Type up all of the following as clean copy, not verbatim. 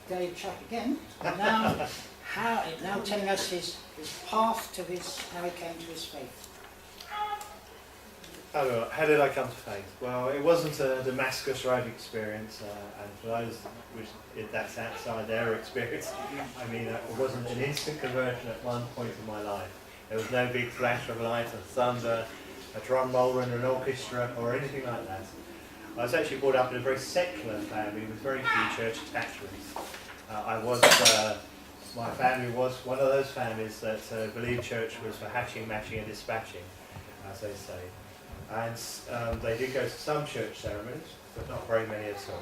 Dave Chuck again, now telling us his path to how he came to his faith. Oh, how did I come to faith? Well, it wasn't a Damascus Road experience, and for those that's outside their experience, I mean, it wasn't an instant conversion at one point in my life. There was no big flash of light, a thunder, a drum roll and an orchestra, or anything like that. I was actually brought up in a very secular family with very few church attachments. My family was one of those families that believed church was for hatching, matching and dispatching, as they say. And they did go to some church ceremonies, but not very many at all.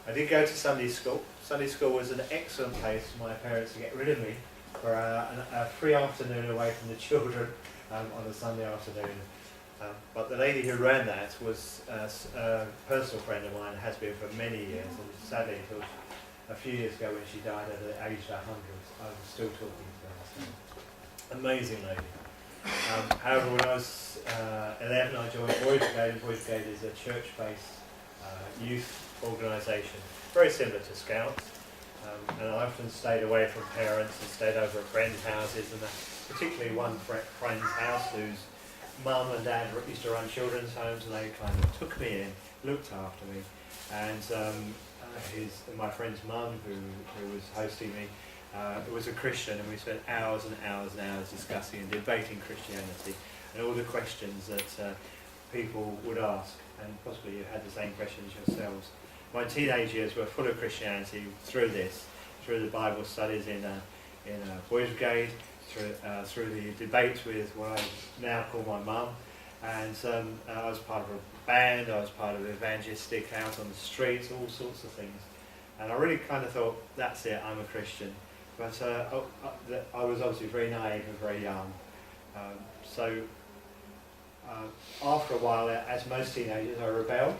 I did go to Sunday school. Sunday school was an excellent place for my parents to get rid of me for a free afternoon away from the children on a Sunday afternoon. But the lady who ran that was a personal friend of mine, has been for many years, and sadly until a few years ago when she died at the age of 100, I was still talking to her. So. Amazing lady. However, when I was 11, I joined Boys Brigade. Boys Brigade is a church-based youth organisation, very similar to Scouts. And I often stayed away from parents and stayed over at friends' houses, and particularly one friend's house whose mum and dad used to run children's homes, and they kind of took me in, looked after me, and my friend's mum, who was hosting me, was a Christian, and we spent hours and hours and hours discussing and debating Christianity and all the questions that people would ask, and possibly you had the same questions yourselves. My teenage years were full of Christianity through the Bible studies in Boys Brigade, through the debates with what I now call my mum, and I was part of a band, I was part of evangelistic out on the streets, all sorts of things, and I really kind of thought, that's it, I'm a Christian. But I was obviously very naive and very young. So after a while, as most teenagers, I rebelled.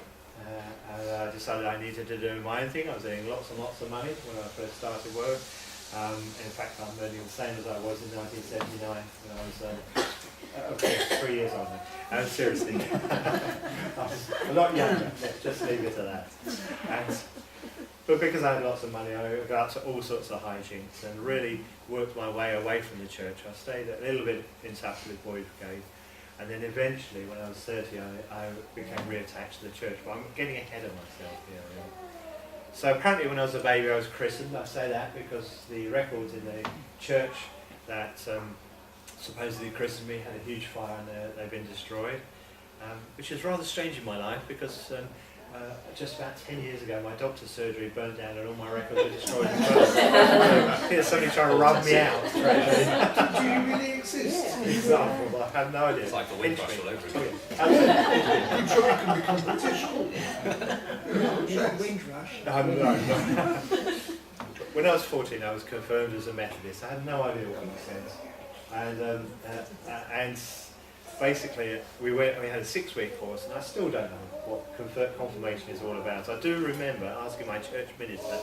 And I decided I needed to do my own thing. I was earning lots and lots of money when I first started work. In fact, I'm earning the same as I was in 1979 when I was 3 years older. Seriously. I was a lot younger, let's just leave it at that. But because I had lots of money, I got up to all sorts of hijinks and really worked my way away from the church. I stayed a little bit in touch with Boys Brigade, and then eventually, when I was 30, I became reattached to the church. But I'm getting ahead of myself here. Really. So apparently when I was a baby I was christened. I say that because the records in the church that supposedly christened me had a huge fire and they've been destroyed. Which is rather strange in my life because just about 10 years ago my doctor's surgery burned down and all my records were destroyed as well. Here's somebody trying to rub me out. Do you really exist? Example, I have no idea. It's like the Windrush all over again. I'm sure you can become British. Windrush. No. When I was 14 I was confirmed as a Methodist. I had no idea what it said. And basically we had a 6-week course, and I still don't know what confirmation is all about. I do remember asking my church minister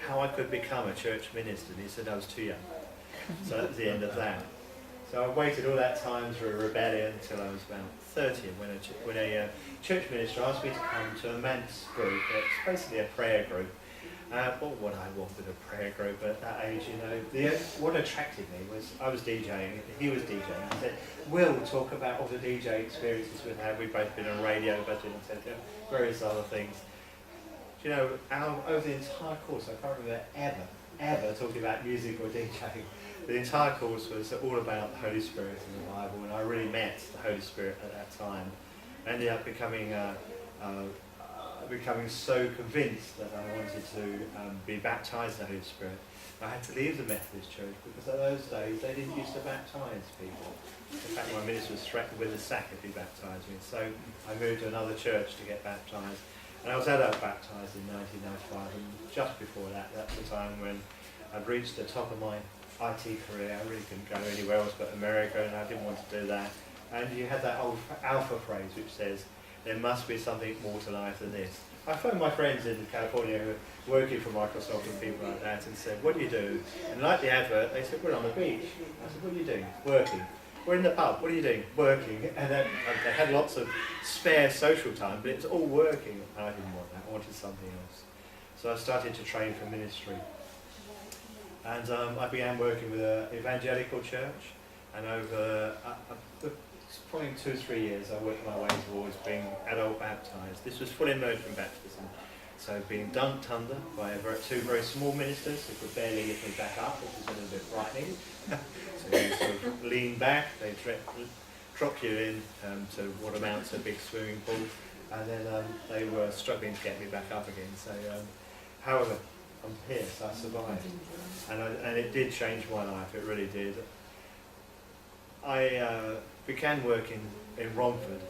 how I could become a church minister, and he said I was too young. So that was the end of that. So I waited all that time through a rebellion until I was about 30, when a church minister asked me to come to a men's group. It's basically a prayer group. What I want with a prayer group at that age, what attracted me was I was DJing, he was DJing. He said, we'll talk about all the DJ experiences we've had. We've both been on radio, both been on television, various other things. Over the entire course, I can't remember ever talking about music or DJing. The entire course was all about the Holy Spirit and the Bible, and I really met the Holy Spirit at that time. I ended up becoming so convinced that I wanted to be baptised in the Holy Spirit. I had to leave the Methodist Church because in those days they didn't used to baptise people. In fact, my minister was threatened with a sack if he baptised me. So I moved to another church to get baptised. And I was adult baptised in 1995, and just before that, that's the time when I'd reached the top of my IT career. I really couldn't go anywhere else but America, and I didn't want to do that. And you had that old alpha phrase which says, there must be something more to life than this. I phoned my friends in California who were working for Microsoft and people like that and said, what do you do? And like the advert, they said, we're on the beach. I said, what are you doing? Working. We're in the pub. What are you doing? Working. And then they had lots of spare social time, but it was all working. And I didn't want that. I wanted something else. So I started to train for ministry. And I began working with an evangelical church, and over probably 2 or 3 years I worked my way towards being adult baptised. This was full immersion baptism, so being dunked under by two very small ministers who could barely lift me back up, which was a little bit frightening. So you sort of lean back, they drop you in to what amounts to a big swimming pool, and then they were struggling to get me back up again. So, however, I'm here, so I survived, and it did change my life. It really did. I began working in Romford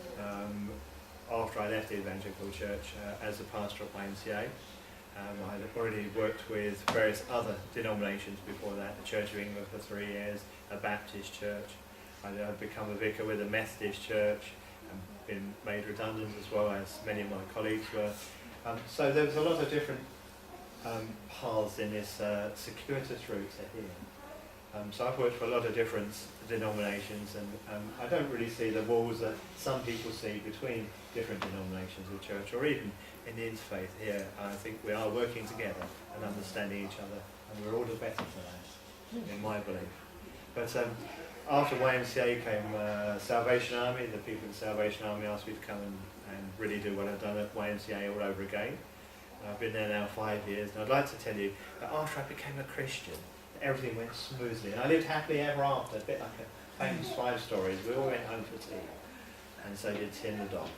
after I left the evangelical church as a pastor at YMCA. I'd already worked with various other denominations before that, the Church of England for 3 years, a Baptist church. I'd become a vicar with a Methodist church and been made redundant as well, as many of my colleagues were. So there was a lot of different paths in this circuitous route to here. So I've worked for a lot of different denominations, and I don't really see the walls that some people see between different denominations of church, or even in the Interfaith here. I think we are working together and understanding each other, and we're all the better for that, in my belief. But after YMCA came Salvation Army. The people in Salvation Army asked me to come and really do what I've done at YMCA all over again. I've been there now 5 years, and I'd like to tell you that after I became a Christian, everything went smoothly, and I lived happily ever after, a bit like a famous 5 stories. We all went home for tea, and so did Tim the dog.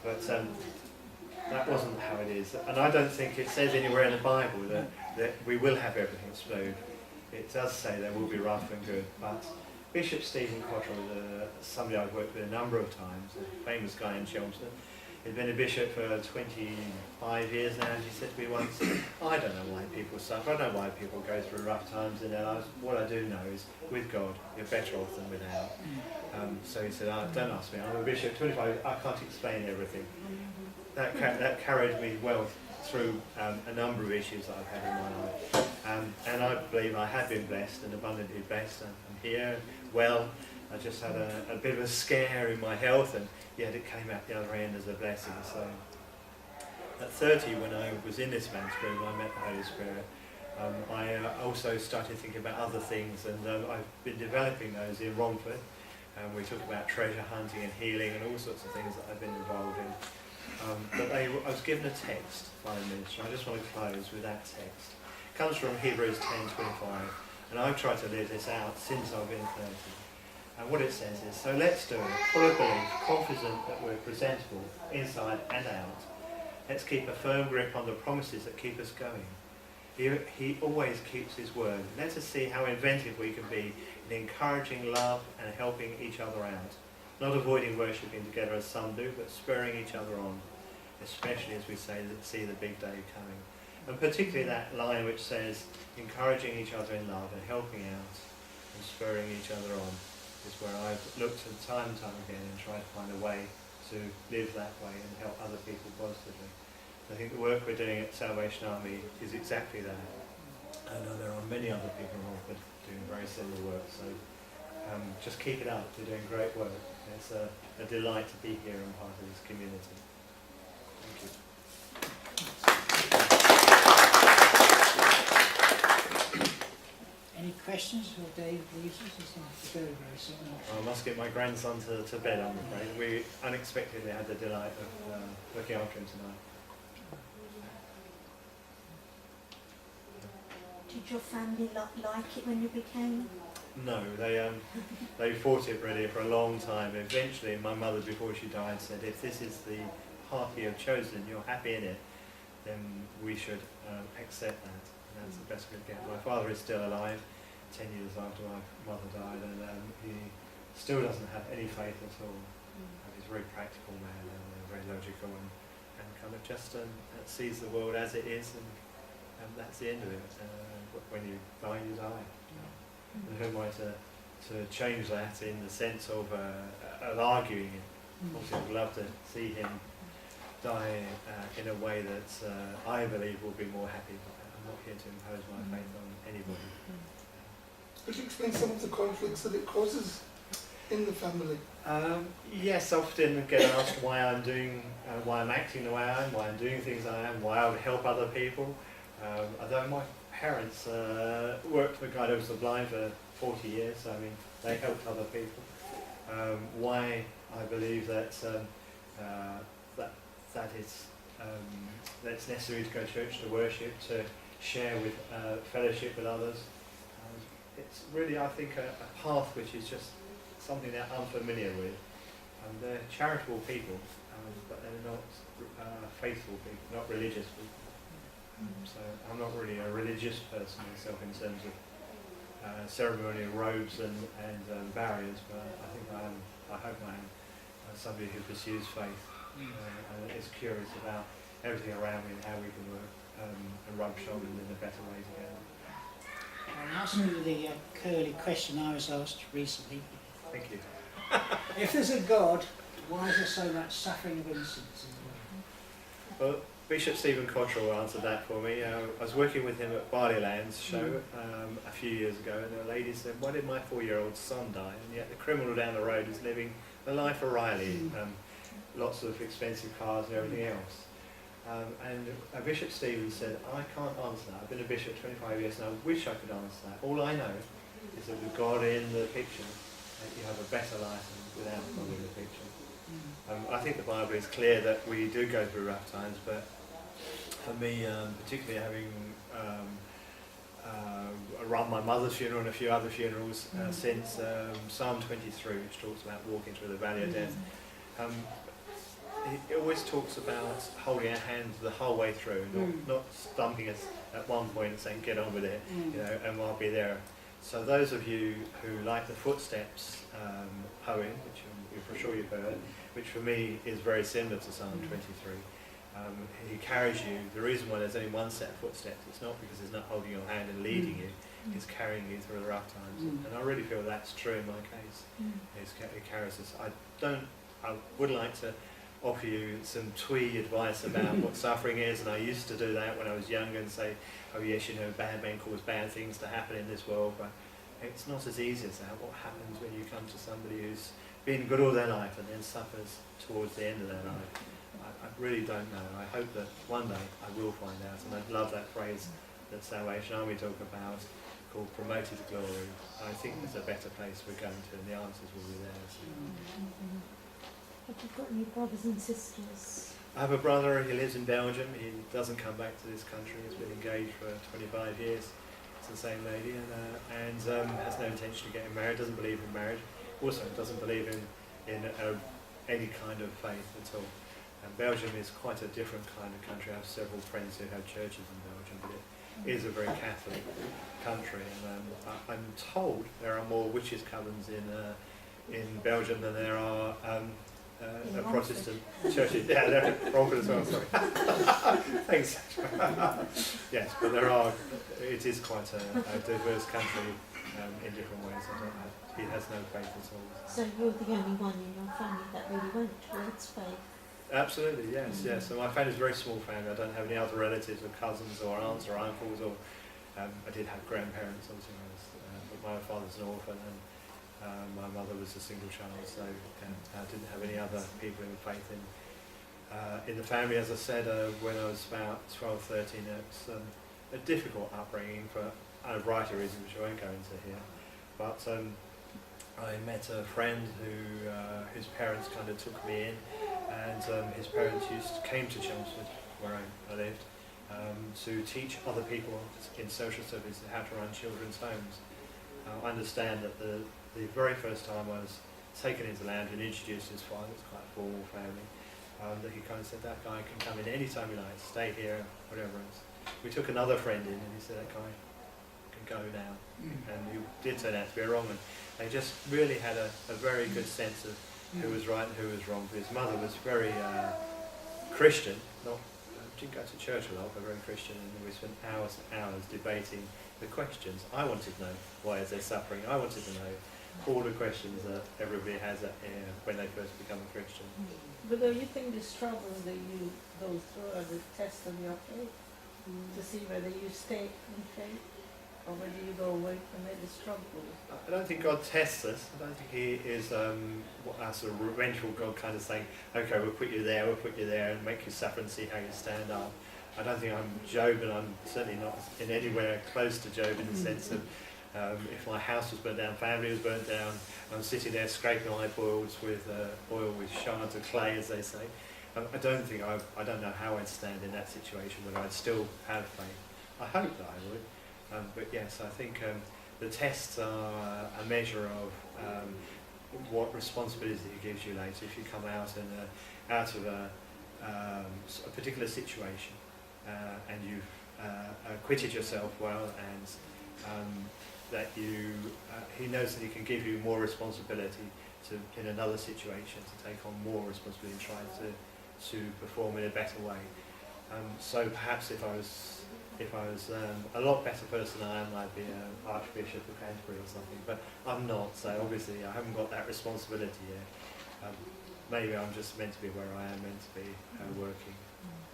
But that wasn't how it is, and I don't think it says anywhere in the Bible that we will have everything smooth. It does say there will be rough and good, but Bishop Stephen Cottrell is somebody I've worked with a number of times, a famous guy in Chelmsford. He'd been a bishop for 25 years now, and he said to me once, I don't know why people suffer, I don't know why people go through rough times in their lives. What I do know is, with God, you're better off than without. So he said, don't ask me, I'm a bishop, 25, I can't explain everything. That carried me well through a number of issues that I've had in my life. And I believe I have been blessed, and abundantly blessed. I'm here, well. I just had a bit of a scare in my health, and yet it came out the other end as a blessing. So at 30, when I was in this man's room, I met the Holy Spirit. I also started thinking about other things, and I've been developing those in Romford. We talk about treasure hunting and healing and all sorts of things that I've been involved in. But I was given a text by the minister. I just want to close with that text. It comes from Hebrews 10:25, and I've tried to live this out since I've been 30. And what it says is, so let's do it, full of belief, confident that we're presentable inside and out. Let's keep a firm grip on the promises that keep us going. He always keeps his word. Let us see how inventive we can be in encouraging love and helping each other out. Not avoiding worshipping together as some do, but spurring each other on, especially as we see the big day coming. And particularly that line which says, encouraging each other in love and helping out and spurring each other on, is where I've looked at time and time again and tried to find a way to live that way and help other people positively. I think the work we're doing at Salvation Army is exactly that. I know there are many other people in Romford doing very similar work, so just keep it up. You're doing great work. It's a delight to be here and part of this community. Thank you. Any questions for Dave leaves us? It's very, very simple. I must get my grandson to bed, I'm afraid. We unexpectedly had the delight of looking after him tonight. Did your family like it when you became? No, they fought it really for a long time. Eventually, my mother, before she died, said, if this is the path you have chosen, you're happy in it, then we should accept that. And that's the best we can get. My father is still alive, 10 years after my mother died, and he still doesn't have any faith at all. He's a very practical man, and very logical, and kind of just sees the world as it is, and that's the end of it. When you die, you die. And who am I to change that in the sense of arguing it? Obviously, I'd love to see him die in a way that I believe will be more happy. I'm not here to impose my faith on anybody. Could you explain some of the conflicts that it causes in the family? Yes, often get asked why I'm acting the way I am, why I'm doing things I am, why I would help other people. Although my parents worked for a guy that was blind for 40 years, so I mean, they helped other people. Why I believe that it's necessary to go to church, to worship, to share with fellowship with others. It's really, I think, a path which is just something they're unfamiliar with. They're charitable people, but they're not faithful people, not religious people. So I'm not really a religious person myself in terms of ceremonial robes and barriers, but I think I hope I am somebody who pursues faith and is curious about everything around me and how we can work and rub shoulders in a better way together. I'll ask you the curly question I was asked recently. Thank you. If there's a God, why is there so much suffering of innocents in the world? Well, Bishop Stephen Cottrell answered that for me. I was working with him at Barleyland's show a few years ago, and a lady said, "Why did my 4-year-old son die? And yet the criminal down the road is living the life of Riley, lots of expensive cars and everything else." And Bishop Stephen said, "I can't answer that. I've been a bishop 25 years and I wish I could answer that. All I know is that with God in the picture, you have a better life than without God in the picture." I think the Bible is clear that we do go through rough times, but for me, particularly having run my mother's funeral and a few other funerals since Psalm 23, which talks about walking through the valley of death, it always talks about holding our hand the whole way through, not stumping us at one point and saying, "Get on with it," and I'll be there. So those of you who like the Footsteps poem, which I'm sure you've heard, which for me is very similar to Psalm 23, he carries you. The reason why there's only one set of footsteps, it's not because he's not holding your hand and leading you, he's carrying you through the rough times. And I really feel that's true in my case. He carries us. I would like to offer you some twee advice about what suffering is, and I used to do that when I was younger and say, "Oh yes, bad men cause bad things to happen in this world," but it's not as easy as that. What happens when you come to somebody who's been good all their life and then suffers towards the end of their life? I really don't know. I hope that one day I will find out, and I love that phrase that Salvation Army talk about called promoted to glory. I think there's a better place we're going to, and the answers will be there. So. Have you got any brothers and sisters? I have a brother. He lives in Belgium. He doesn't come back to this country. He's been engaged for 25 years. It's the same lady, and has no intention of getting married. Doesn't believe in marriage. Also doesn't believe in any kind of faith at all. And Belgium is quite a different kind of country. I have several friends who have churches in Belgium, but it is a very Catholic country. And I'm told there are more witches' covens in Belgium than there are Protestant churches. Yeah, they're Romford as well. Sorry. Thanks. Yes, but it is quite a diverse country in different ways. He has no faith at all. So you're the only one in your family that really went towards faith? Absolutely, yes, yes. So my family is a very small family. I don't have any other relatives or cousins or aunts or uncles, or I did have grandparents, obviously, but my father's an orphan, and my mother was a single child, so I didn't have any other people in faith in the family. As I said, when I was about 12, 13, it was a difficult upbringing for a variety of reasons, which I won't go into here. But I met a friend whose parents kind of took me in, and his parents came to Chelmsford, where I lived, to teach other people in social services how to run children's homes. I understand that the very first time I was taken into the lounge and introduced to his father, it's quite a formal family, that he kind of said, "That guy can come in any time you like, stay here, whatever else." We took another friend in, and he said, "That guy can go now." And he did turn out to be wrong, and they just really had a very good sense of who was right and who was wrong. His mother was very Christian, didn't go to church a lot, but very Christian, and we spent hours and hours debating the questions. I wanted to know, why is there suffering? I wanted to know all the questions that everybody has when they first become a Christian. But do you think the struggles that you go through are the test of your faith? To see whether you stay in faith or whether you go away from it, the struggle? I don't think God tests us. I don't think He is a sort of revengeful God kind of saying, "Okay, we'll put you there, and make you suffer and see how you stand up." I don't think I'm Job, and I'm certainly not in anywhere close to Job in the sense of if my house was burnt down, family was burnt down, I'm sitting there scraping eyeballs with oil with shards of clay, as they say. I don't know how I'd stand in that situation, whether I'd still have faith. I hope that I would, but yes, I think the tests are a measure of what responsibility it gives you later if you come out of a particular situation and you've acquitted yourself well, and that he knows that he can give you more responsibility in another situation to take on more responsibility and try to perform in a better way. So perhaps if I was a lot better person than I am, I'd be an Archbishop of Canterbury or something, but I'm not, so obviously I haven't got that responsibility yet. Maybe I'm just meant to be where I am meant to be, working.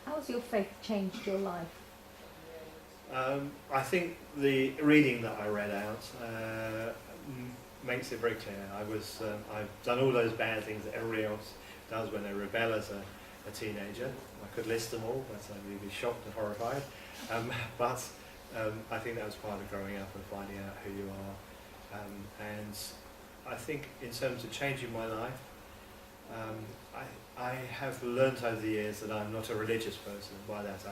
How has your faith changed your life? I think the reading that I read out makes it very clear. I've done all those bad things that everybody else does when they rebel as a teenager. I could list them all, but I'd be shocked and horrified. But I think that was part of growing up and finding out who you are. And I think in terms of changing my life, I have learnt over the years that I'm not a religious person. By that,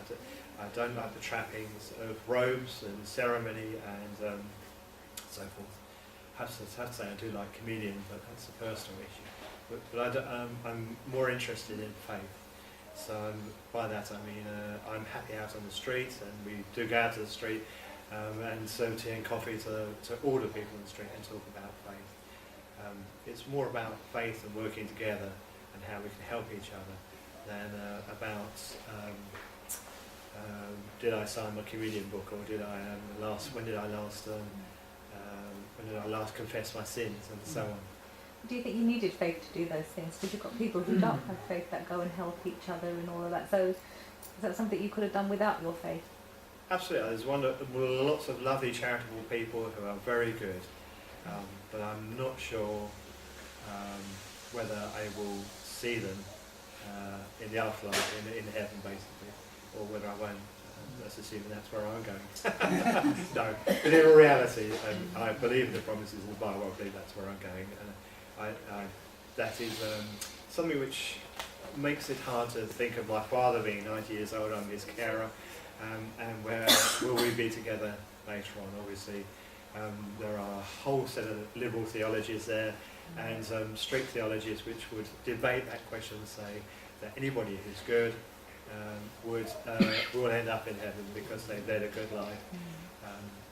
I don't like the trappings of robes and ceremony and so forth. I have to say I do like communion, but that's a personal issue. But I'm more interested in faith. So by that I mean I'm happy out on the street, and we do go out to the street and serve tea and coffee to all the people in the street and talk about faith. It's more about faith and working together and how we can help each other than about did I sign my communion book, or when did I last confess my sins, and so on. Do you think you needed faith to do those things? Because you've got people who don't have faith that go and help each other and all of that. So is that something you could have done without your faith? Absolutely. There's lots of lovely charitable people who are very good, but I'm not sure whether I will see them in the afterlife, in heaven basically, or whether I won't. That's assuming that's where I'm going. No, but in reality, I believe in the promises in the Bible. I believe that's where I'm going, and that is something which makes it hard to think of my father being 90 years old. I'm his carer, and where will we be together later on? Obviously, there are a whole set of liberal theologies there, and strict theologies which would debate that question and say that anybody who's good will end up in heaven because they've led a good life,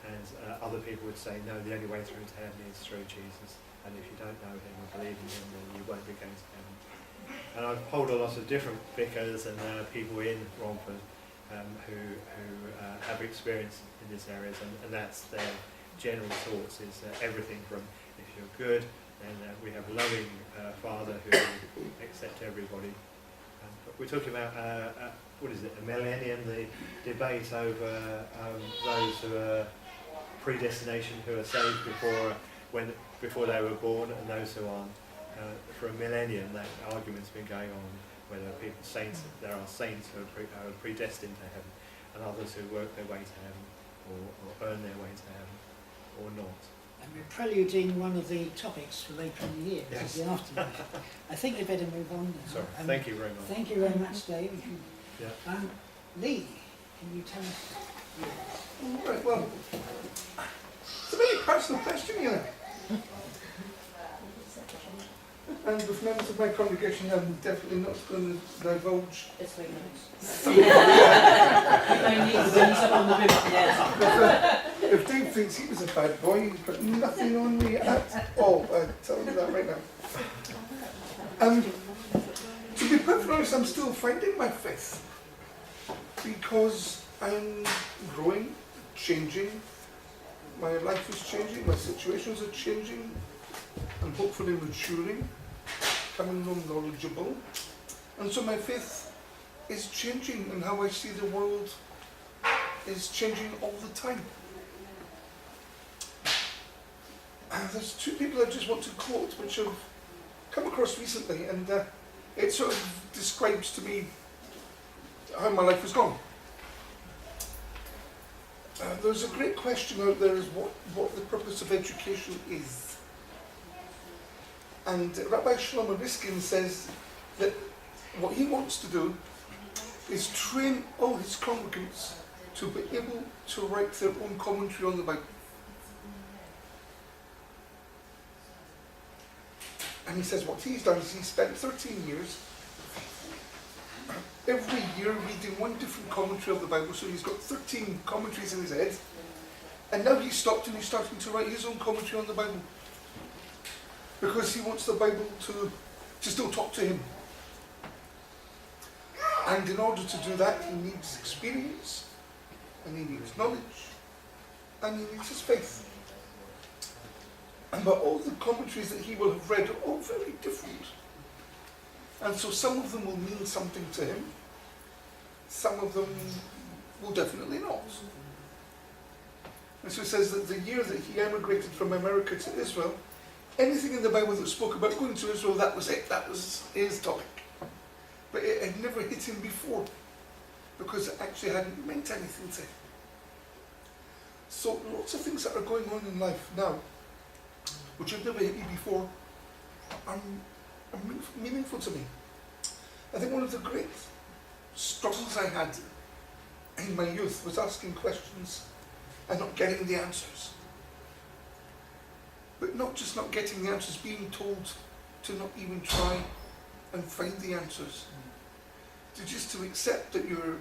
and other people would say no, the only way through to heaven is through Jesus, and if you don't know him or believe in him, then you won't be going to heaven. And I've polled a lot of different vicars and people in Romford who have experience in these areas, and that's their general thoughts, is everything from if you're good, then we have a loving Father who will accept everybody. But we're talking about, what is it, a millennium, the debate over those who are predestination, who are saved before they were born, and those who aren't. For a millennium, that argument's been going on, whether there are saints who are predestined to heaven, and others who work their way to heaven, or earn their way to heaven, or not. And we're preluding one of the topics for later in the year, which is the afterlife. I think we better move on now. Sorry, thank you very much. Thank you very much, Dave. Yeah. Lee, can you tell us? Right, well, it's a very personal question, you know. And with members of my congregation, I'm definitely not going to divulge. It's very nice. If Dave thinks he was a bad boy, he's got nothing on me at all. I tell you that right now. To be perfectly honest, I'm still finding my faith, because I'm growing, changing. My life is changing, my situations are changing. I'm hopefully maturing, becoming more knowledgeable, and so my faith is changing, and how I see the world is changing all the time. There's two people I just want to quote which have come across recently, and it sort of describes to me how my life has gone. There's a great question out there is what the purpose of education is. And Rabbi Shlomo Riskin says that what he wants to do is train all his congregants to be able to write their own commentary on the Bible. And he says what he's done is he spent 13 years every year reading one different commentary of the Bible, so he's got 13 commentaries in his head, and now he's stopped and he's starting to write his own commentary on the Bible because he wants the Bible to still talk to him. And in order to do that, he needs experience, and he needs knowledge, and he needs his faith. But all the commentaries that he will have read are all very different. And so some of them will mean something to him, some of them will definitely not. And so he says that the year that he emigrated from America to Israel, anything in the Bible that spoke about going to Israel, that was it, that was his topic. But it had never hit him before, because it actually hadn't meant anything to him. So lots of things that are going on in life now, which have never hit me before, are meaningful to me. I think one of the great struggles I had in my youth was asking questions and not getting the answers. But not just not getting the answers, being told to not even try and find the answers. To accept that you're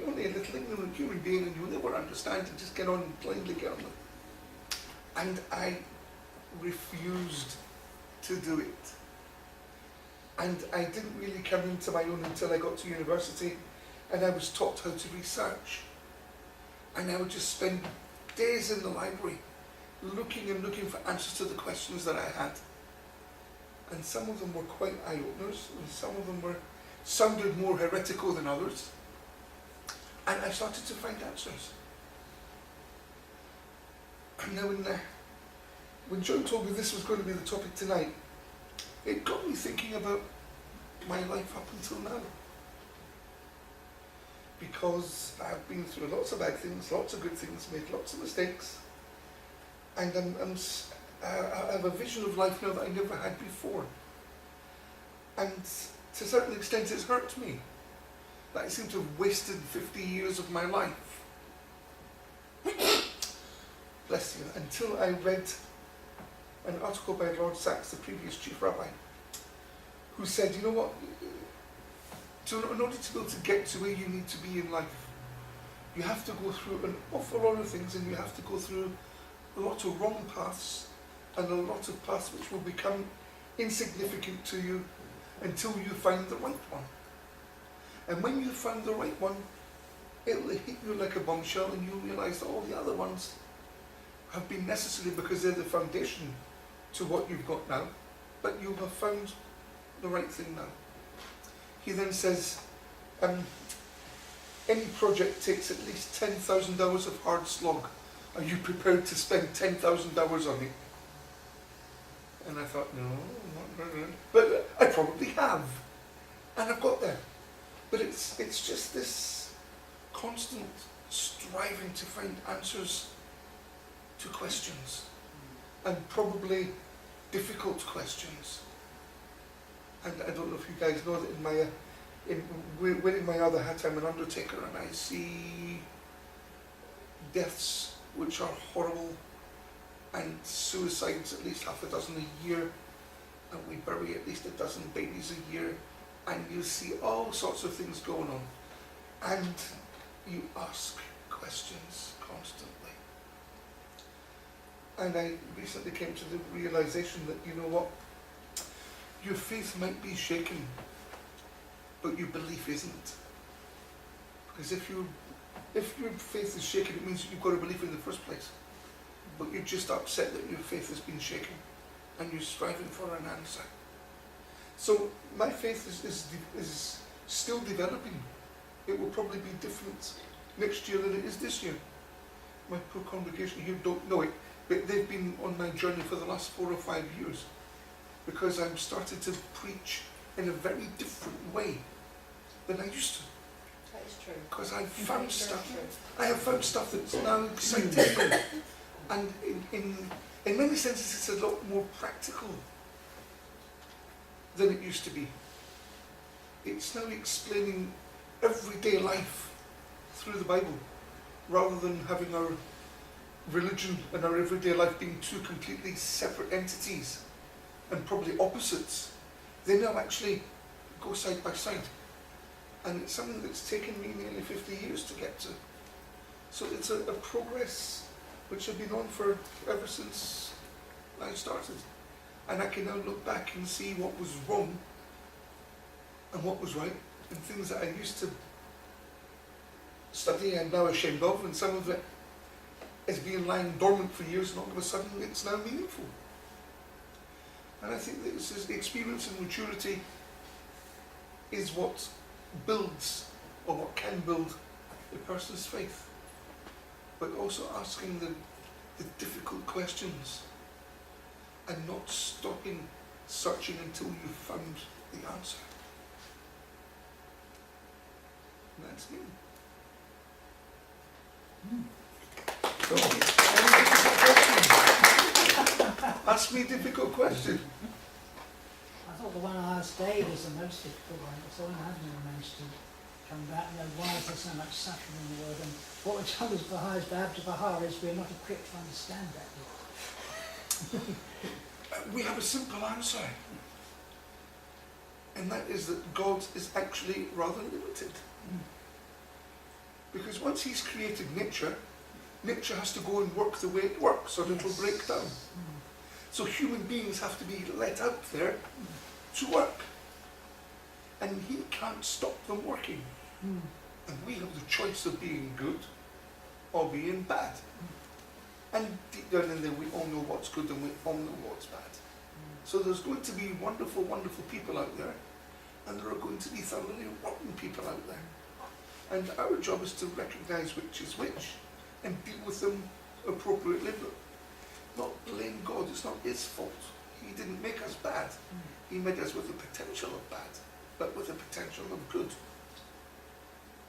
only a little ignorant human being and you'll never understand and just get on and blindly get on with it. And I refused to do it. And I didn't really come into my own until I got to university, and I was taught how to research. And I would just spend days in the library looking for answers to the questions that I had. And some of them were quite eye-openers, and some of them sounded more heretical than others. And I started to find answers. And now when John told me this was going to be the topic tonight, it got me thinking about my life up until now. Because I've been through lots of bad things, lots of good things, made lots of mistakes, and I have a vision of life now that I never had before. And to a certain extent it's hurt me that I seem to have wasted 50 years of my life. Bless you. Until I read an article by Lord Sachs, the previous chief rabbi, who said, you know what, in order to be able to get to where you need to be in life, you have to go through an awful lot of things, and you have to go through a lot of wrong paths and a lot of paths which will become insignificant to you until you find the right one. And when you find the right one, it'll hit you like a bombshell, and you'll realise that all the other ones have been necessary because they're the foundation to what you've got now, but you have found the right thing now. He then says, any project takes at least 10,000 hours of hard slog. Are you prepared to spend 10,000 hours on it? And I thought, no, not really. But I probably have. And I've got there. But it's just this constant striving to find answers to questions, and probably difficult questions. And I don't know if you guys know that wearing my other hat, I'm an undertaker, and I see deaths which are horrible, and suicides at least half a dozen a year, and we bury at least a dozen babies a year, and you see all sorts of things going on, and you ask questions constantly. And I recently came to the realization that, you know what, your faith might be shaken, but your belief isn't. Because if your faith is shaken, it means that you've got a belief in the first place. But you're just upset that your faith has been shaken, and you're striving for an answer. So my faith is still developing. It will probably be different next year than it is this year. My poor congregation here don't know it, but they've been on my journey for the last 4 or 5 years, because I've started to preach in a very different way than I used to. That is true. Because I've Very found stuff. true. I have found stuff that's now exciting me. And in many senses it's a lot more practical than it used to be. It's now explaining everyday life through the Bible, rather than having our religion and our everyday life being two completely separate entities and probably opposites. They now actually go side by side. And it's something that's taken me nearly 50 years to get to. So it's a progress which I've been on for ever since I started. And I can now look back and see what was wrong and what was right, and things that I used to study I'm now ashamed of, and some of it has been lying dormant for years, and all of a sudden it's now meaningful. And I think that this is the experience and maturity is what builds, or what can build, a person's faith. But also asking the difficult questions and not stopping searching until you've found the answer. And that's me. So, any difficult questions? Ask me a difficult question. I thought the one I asked Dave was the most difficult one. It's the one I haven't managed to come back. You know, why is there so much suffering in the world? And what we're told as Baha'is, Baha'is to Baha, is we're not equipped to understand that yet. We have a simple answer. And that is that God is actually rather limited. Because once he's created nature, nature has to go and work the way it works, or it'll break down. So human beings have to be let out there to work. And he can't stop them working. And we have the choice of being good or being bad. And deep down in there we all know what's good and we all know what's bad. So there's going to be wonderful, wonderful people out there, and there are going to be thoroughly rotten people out there. And our job is to recognise which is which and deal with them appropriately, but not blame God. It's not his fault. He didn't make us bad. He made us with the potential of bad, but with the potential of good.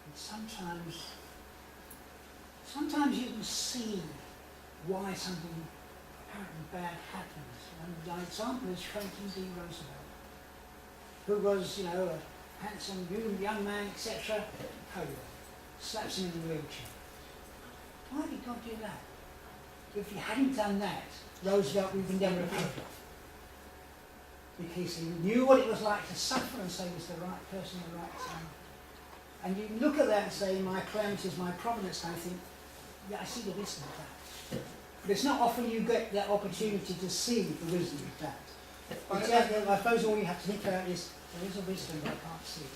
And sometimes you can see why something apparently bad happens. And my example is Franklin D. Roosevelt, who was, you know, a handsome young man, etc. Polio. Slaps him in the wheelchair. Why did God do that? If he hadn't done that, Roosevelt would have never recovered. Because he knew what it was like to suffer, and so he was the right person at the right time. And you look at that and say, my calamities, my providence, and I think, yeah, I see the wisdom of that. But it's not often you get that opportunity to see the wisdom of that. I suppose all you have to think about is, there is a wisdom that I can't see.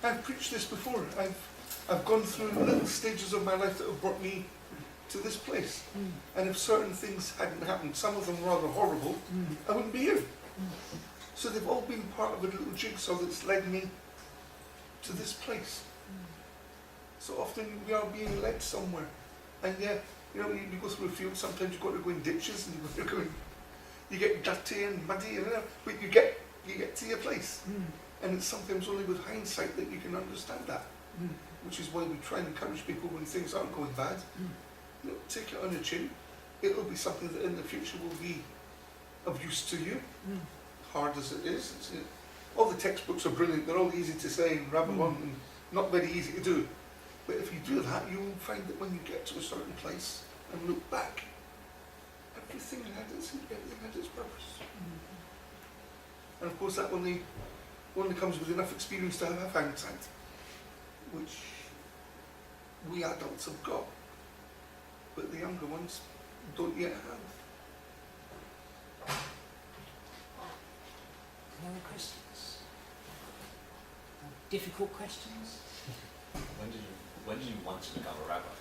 I've preached this before. I've gone through little stages of my life that have brought me to this place. And if certain things hadn't happened, some of them rather horrible, I wouldn't be here. So they've all been part of a little jigsaw that's led me to this place. So often we are being led somewhere. And yeah, you know, you go through a field, sometimes you've got to go in ditches, and you get dirty and muddy, and but you get to your place. And it's sometimes only with hindsight that you can understand that. Which is why we try and encourage people when things aren't going bad. You know, take it on the chin. It'll be something that in the future will be of use to you. Hard as it is. All the textbooks are brilliant. They're all easy to say and rabble on, and not very easy to do. But if you do that, you will find that when you get to a certain place and look back, everything had its purpose. And of course that only comes with enough experience to have hindsight, which we adults have got, but the younger ones don't yet have. Any other questions? Difficult questions? When did you want to become a rabbi?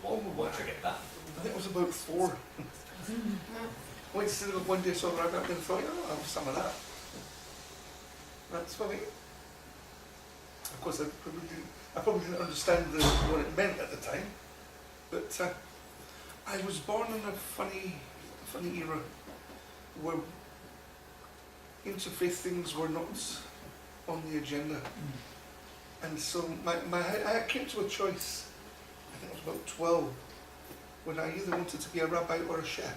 What triggered that? I think it was about 4. One day I saw the rabbi and thought, oh, I'll have some of that. That's funny. Of course, I probably didn't understand what it meant at the time, but I was born in a funny era where interfaith things were not on the agenda. And so I came to a choice, I think I was about 12, when I either wanted to be a rabbi or a chef.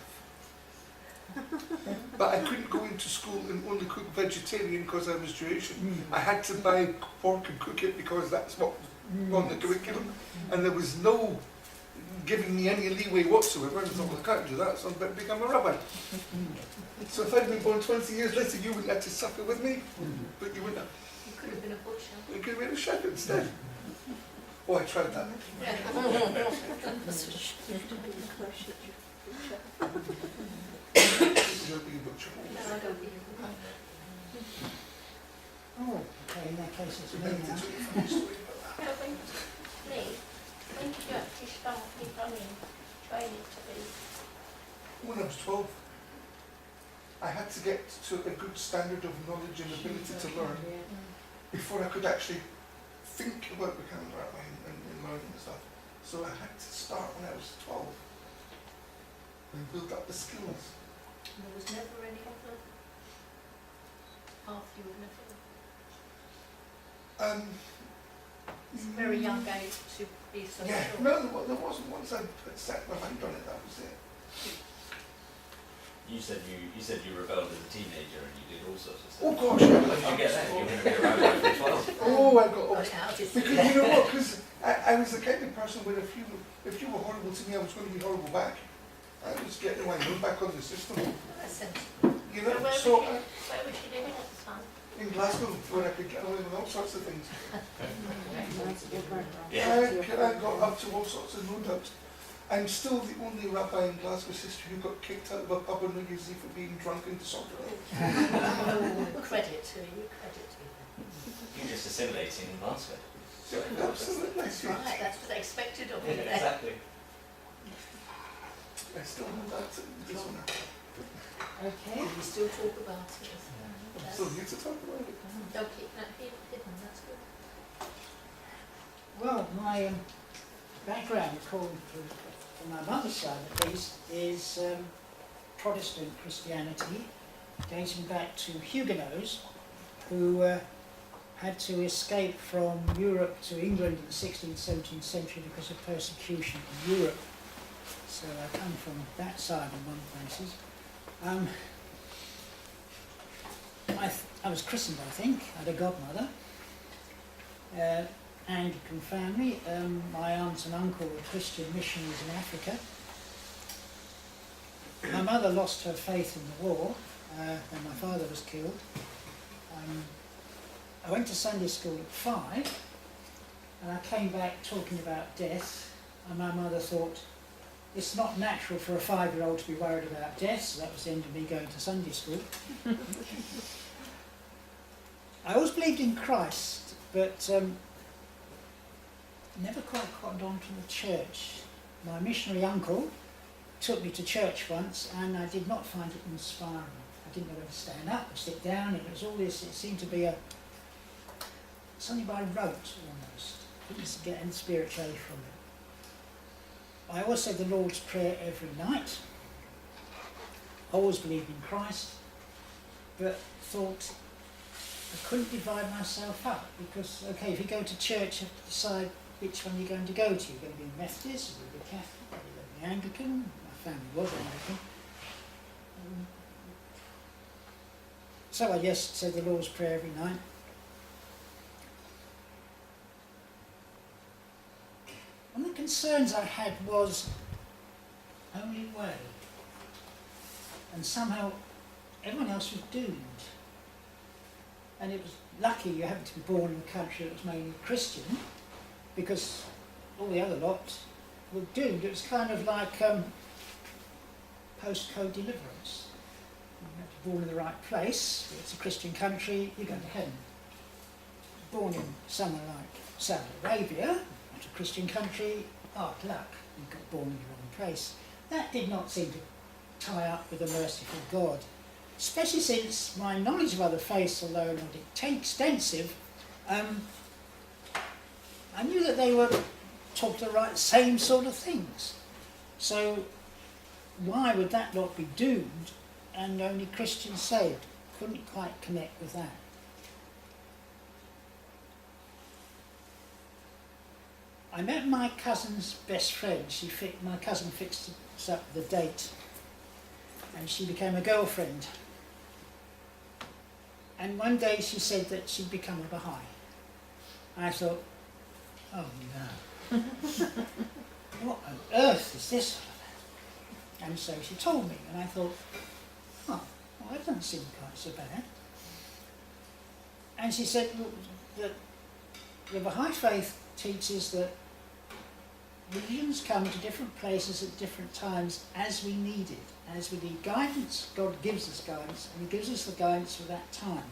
But I couldn't go into school and only cook vegetarian because I was Jewish. I had to buy pork and cook it because that's what was on the curriculum. And there was no giving me any leeway whatsoever. I thought, well, I can't do that, so I better become a rabbi. So if I'd been born 20 years later, you wouldn't have to suffer with me, but you wouldn't have. You could have been a butcher. You could have been a chef instead. Oh, I tried that. You'll be a butcher. No, I don't think you could. Oh, okay, in that case it's me Depends now. on the funny story about that. No, when did you actually start becoming training to be? When I was 12, I had to get to a good standard of knowledge and ability to learn before I could actually think about becoming a rabbi and learning and stuff. So I had to start when I was 12 and build up the skills. There was never any other path you would never. It's a very young age to be so Yeah, sure. no, there wasn't. Once I set my mind on it, that was it. You said you rebelled as a teenager and you did all sorts of Oh stuff. gosh, yeah. How did you get there? You were going to be a rabbi for 12. Oh, I got Got up. it out, just- Because you know what? Because I was the kind of person where if you were horrible to me, I was going to be horrible back. I was getting my own back on the system. That's sensible. You So know, where so was she living at the time? in Glasgow, where I could get away with all sorts of things. Yeah. I got up to all sorts of no doubt. I'm still the only rabbi in Glasgow's history who got kicked out of a pub on New Year's Eve for being drunk and disorderly. Credit to you, credit to you. You're just assimilating in Glasgow. Absolutely. That's right, that's what they expected of Yeah, you there. exactly. I still have that dishonor. Okay. We still talk about it. I'm still here to talk about it. Don't keep that hidden, that's good. Well, my background, according to from my mother's side at least, is Protestant Christianity, dating back to Huguenots, who had to escape from Europe to England in the 16th, 17th century because of persecution in Europe. So I come from that side in one places. I was christened, I think. I had a godmother. Anglican family. My aunt and uncle were Christian missionaries in Africa. My mother lost her faith in the war when my father was killed. I went to Sunday school at 5 and I came back talking about death, and my mother thought it's not natural for a 5-year-old to be worried about death, so that was the end of me going to Sunday school. I always believed in Christ, but never quite cottoned on to the church. My missionary uncle took me to church once and I did not find it inspiring. I didn't know whether to stand up or sit down. It was all this, it seemed to be something by rote almost. I didn't get any spirituality from it. I always said the Lord's Prayer every night. I always believed in Christ, but thought I couldn't divide myself up because, okay, if you go to church, you have to decide which one you're going to go to. You're going to be Methodist, you're going to be Catholic, you're going to be Anglican. My family was Anglican. So I just said the Lord's Prayer every night. One of the concerns I had was only way, and somehow everyone else was doomed. And it was lucky you happened to be born in a country that was mainly Christian, because all the other lot were doomed. It was kind of like postcode deliverance. You have to be born in the right place, it's a Christian country, you go to heaven. Born in somewhere like Saudi Arabia, not a Christian country, hard luck, you got born in the wrong place. That did not seem to tie up with a merciful God, especially since my knowledge of other faiths, although not extensive, I knew that they were taught the right same sort of things. So why would that not be doomed and only Christians saved? Couldn't quite connect with that. I met my cousin's best friend. My cousin fixed us up the date, and she became a girlfriend. And one day she said that she'd become a Bahai. I thought, oh no, what on earth is this all about? And so she told me, and I thought, oh, well, that doesn't seem quite so bad. And she said, look, that the Bahai faith teaches that religions come to different places at different times as we need it. As we need guidance, God gives us guidance, and He gives us the guidance for that time.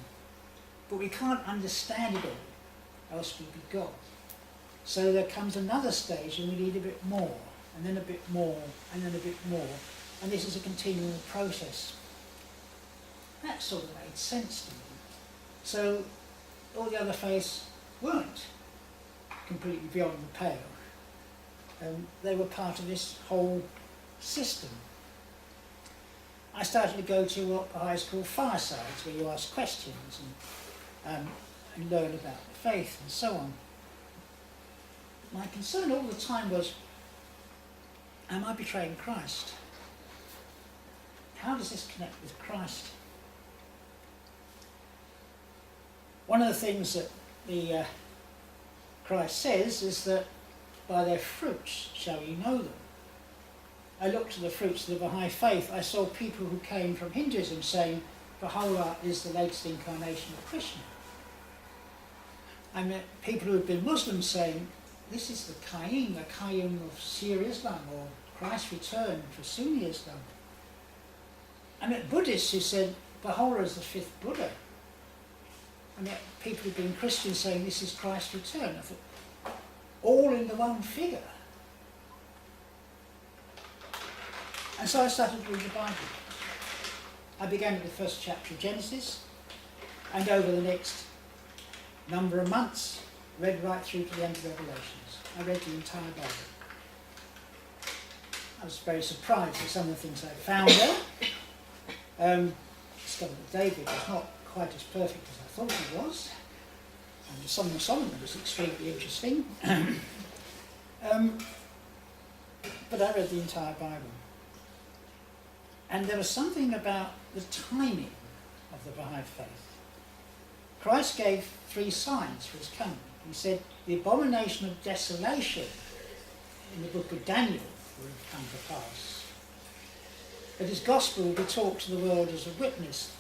But we can't understand it all, else we'd be God. So there comes another stage and we need a bit more, and then a bit more, and then a bit more. And this is a continual process. That sort of made sense to me. So all the other faiths weren't completely beyond the pale. They were part of this whole system. I started to go to what Baha'is call firesides, where you ask questions and learn about the faith and so on. My concern all the time was, am I betraying Christ? How does this connect with Christ? One of the things that the Christ says is that by their fruits shall you know them. I looked at the fruits of the Baha'i faith. I saw people who came from Hinduism saying Baha'u'llah is the latest incarnation of Krishna. I met people who had been Muslims saying this is the Qayyum of Shia Islam, or Christ's return for Sunni Islam. I met Buddhists who said Baha'u'llah is the fifth Buddha. I met people who'd been Christians saying this is Christ's return. I thought, all in the one figure. And so I started to read the Bible. I began with the first chapter of Genesis, and over the next number of months, read right through to the end of Revelations. I read the entire Bible. I was very surprised at some of the things I found there. Discovered that David was not quite as perfect as I thought he was. And the Song of Solomon was extremely interesting. But I read the entire Bible. And there was something about the timing of the Baha'i faith. Christ gave 3 signs for his coming. He said the abomination of desolation in the book of Daniel will have come to pass. That his gospel will be taught to the world as a witness,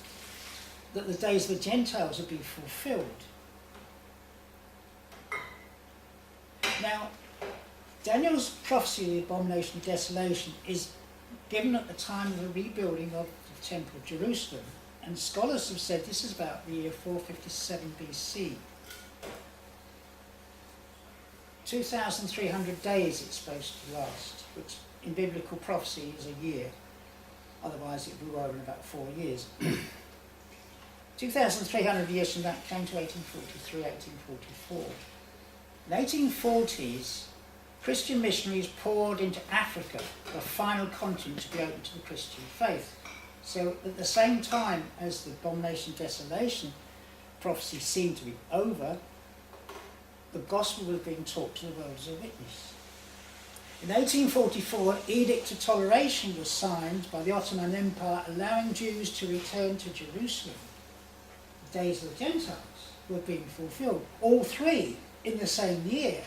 that the days of the Gentiles will be fulfilled. Now, Daniel's prophecy of the abomination of desolation is given at the time of the rebuilding of the Temple of Jerusalem, and scholars have said this is about the year 457 BC. 2,300 days it's supposed to last, which in biblical prophecy is a year. Otherwise it would go over in about 4 years. 2,300 years from that came to 1843, 1844. In the 1840s, Christian missionaries poured into Africa, the final continent to be open to the Christian faith. So at the same time as the abomination of desolation prophecy seemed to be over, the gospel was being taught to the world as a witness. In 1844, Edict of Toleration was signed by the Ottoman Empire, allowing Jews to return to Jerusalem. The days of the Gentiles were being fulfilled, all 3 in the same year.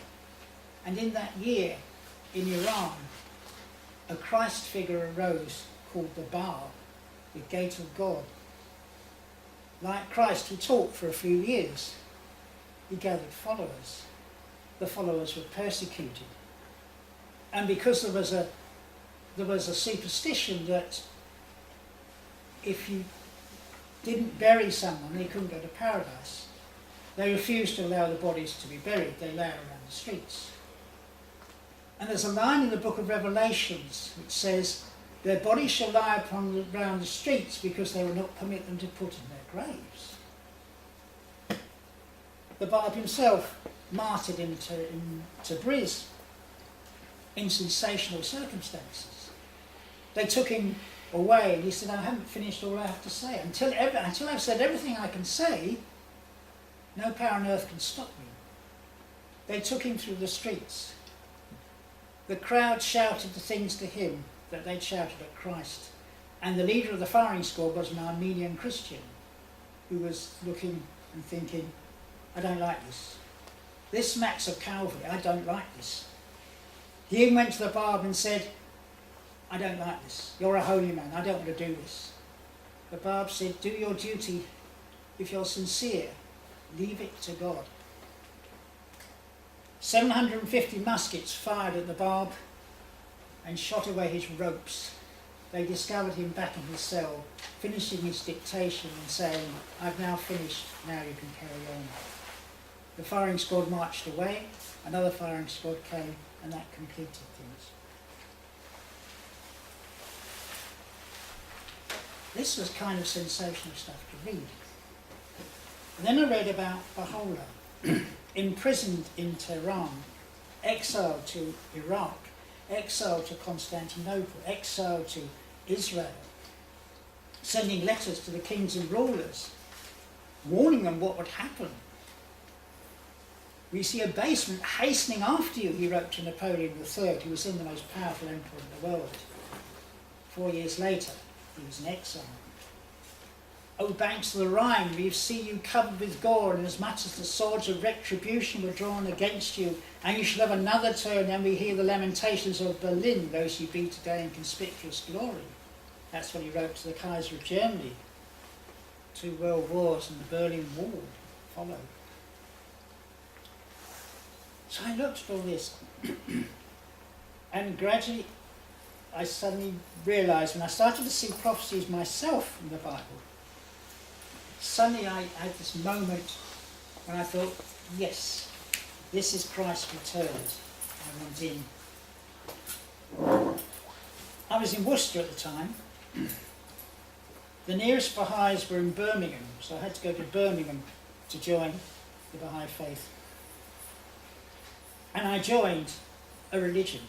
And in that year, in Iran, a Christ figure arose called the Baal, the Gate of God. Like Christ, who taught for a few years, he gathered followers. The followers were persecuted. And because there was a superstition that if you didn't bury someone, they couldn't go to paradise, they refused to allow the bodies to be buried. They lay around the streets. And there's a line in the book of Revelations which says, their bodies shall lie around the streets because they will not permit them to put in their graves. The Bab himself martyred in Tabriz in sensational circumstances. They took him away and he said, I haven't finished all I have to say. Until I've said everything I can say, no power on earth can stop me. They took him through the streets The crowd shouted the things to him that they'd shouted at Christ. And the leader of the firing squad was an Armenian Christian who was looking and thinking, I don't like this. This smacks of Calvary, I don't like this. He even went to the Barb and said, I don't like this. You're a holy man, I don't want to do this. The Barb said, do your duty. If you're sincere, leave it to God. 750 muskets fired at the Barb and shot away his ropes. They discovered him back in his cell, finishing his dictation and saying, I've now finished, now you can carry on. The firing squad marched away, another firing squad came, and that completed things. This was kind of sensational stuff to read. And then I read about Baha'u'llah, imprisoned in Tehran, exiled to Iraq, exiled to Constantinople, exiled to Israel, sending letters to the kings and rulers, warning them what would happen. We see abasement hastening after you, he wrote to Napoleon III, who was then the most powerful emperor in the world. 4 years later, he was in exile. O banks of the Rhine, we see you covered with gore, and as much as the swords of retribution were drawn against you, and you shall have another turn, and we hear the lamentations of Berlin, those you be today in conspicuous glory. That's what he wrote to the Kaiser of Germany. 2 world wars and the Berlin Wall followed. So I looked at all this, and gradually I suddenly realised, when I started to see prophecies myself in the Bible, suddenly I had this moment when I thought, yes, this is Christ's return. I went in. I was in Worcester at the time. The nearest Baha'is were in Birmingham, so I had to go to Birmingham to join the Baha'i faith. And I joined a religion.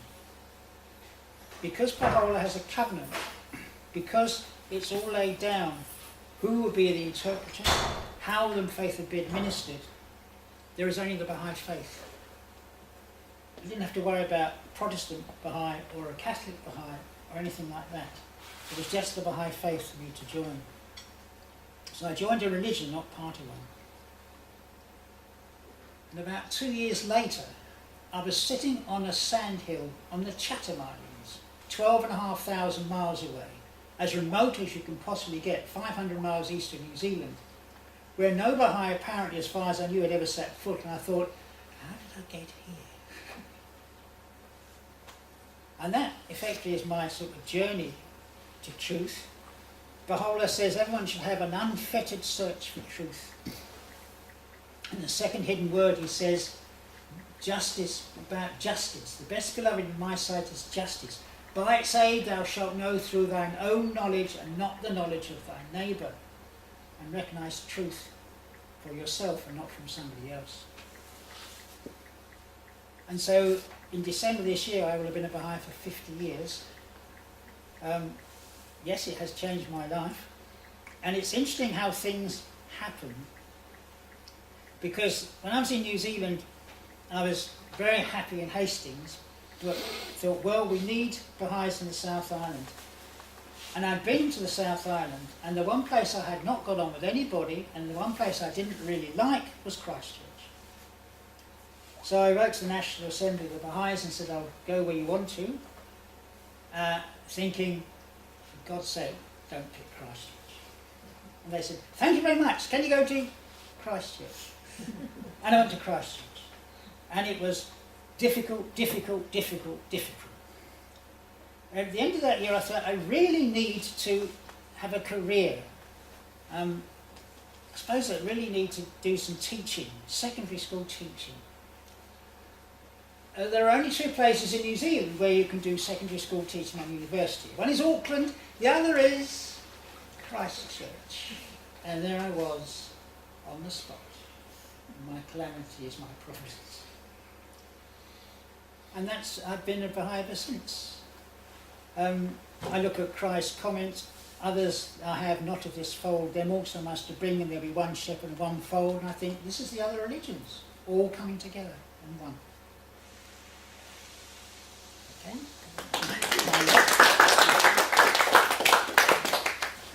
Because Baha'u'llah has a covenant, because it's all laid down, who will be the interpreter, how will the faith will be administered, there is only the Baha'i faith. You didn't have to worry about Protestant Baha'i or a Catholic Baha'i or anything like that. It was just the Baha'i faith for me to join. So I joined a religion, not part of one. And about 2 years later, I was sitting on a sandhill on the Chatham Islands, 12,500 miles away, as remote as you can possibly get, 500 miles east of New Zealand, where no Baha'i apparently, as far as I knew, had ever set foot, and I thought, how did I get here? And that effectively is my sort of journey to truth. Baha'u'llah says everyone should have an unfettered search for truth. And the second hidden word, he says, justice, about justice. The best beloved in my sight is justice. By its aid thou shalt know through thine own knowledge and not the knowledge of thy neighbour, and recognise truth for yourself and not from somebody else. And so in December this year I will have been a Baha'i for 50 years. Yes, it has changed my life. And it's interesting how things happen, because when I was in New Zealand I was very happy in Hastings, but thought, well, we need Baha'is in the South Island. And I'd been to the South Island, and the one place I had not got on with anybody, and the one place I didn't really like, was Christchurch. So I wrote to the National Assembly of the Baha'is and said, I'll go where you want to, thinking, for God's sake, don't pick Christchurch. And they said, thank you very much, can you go to Christchurch? And I went to Christchurch. And it was difficult, difficult, difficult, difficult. At the end of that year I thought, I really need to have a career. I suppose I really need to do some teaching, secondary school teaching. There are only 2 places in New Zealand where you can do secondary school teaching and university. One is Auckland, the other is Christchurch. And there I was, on the spot. My calamity is my providence. And I've been a Baha'i ever since. I look at Christ's comments, others I have not of this fold, them also must to bring, and there'll be one shepherd and one fold, and I think this is the other religions, all coming together in one. Okay.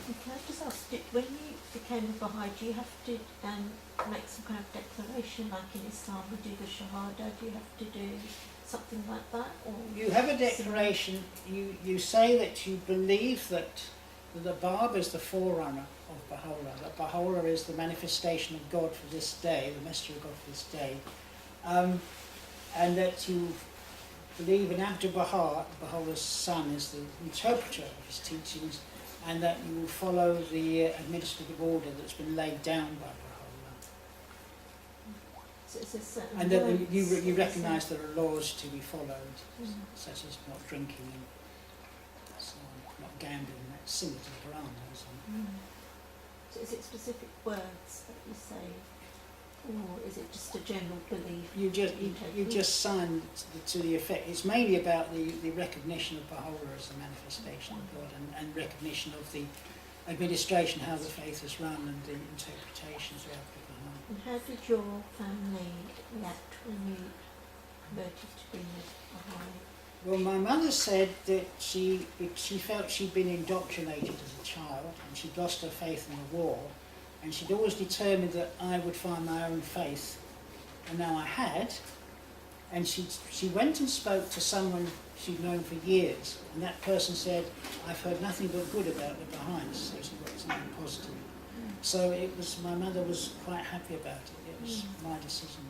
Can I just ask, when you became a Bahai, do you have to make some kind of declaration, like in Islam we do the Shahada? Do you have to do something like that? Or You have a declaration, you say that you believe that the Bab is the forerunner of Baha'u'llah, that Baha'u'llah is the manifestation of God for this day, the messenger of God for this day, and that you believe in Abdul Baha, Baha'u'llah's son, is the interpreter of his teachings, and that you will follow the administrative order that's been laid down by Baha'u'llah. so it's a certain And that words you that recognise there are laws to be followed, Mm. such as not drinking and so on, not gambling. That's similar to the Quran. So is it specific words that you say, or is it just a general belief? You just sign to the effect. It's mainly about the recognition of Baha'u'llah as the manifestation of God, and recognition of the administration, how the faith is run, and the interpretations of the Quran. And how did your family react when you converted to being a Bahai? Well, my mother said that she felt she'd been indoctrinated as a child, and she'd lost her faith in the war, and she'd always determined that I would find my own faith, and now I had. And she went and spoke to someone she'd known for years, and that person said, "I've heard nothing but good about the Baha'is," so she got something positive. So my mother was quite happy about it. It was my decision.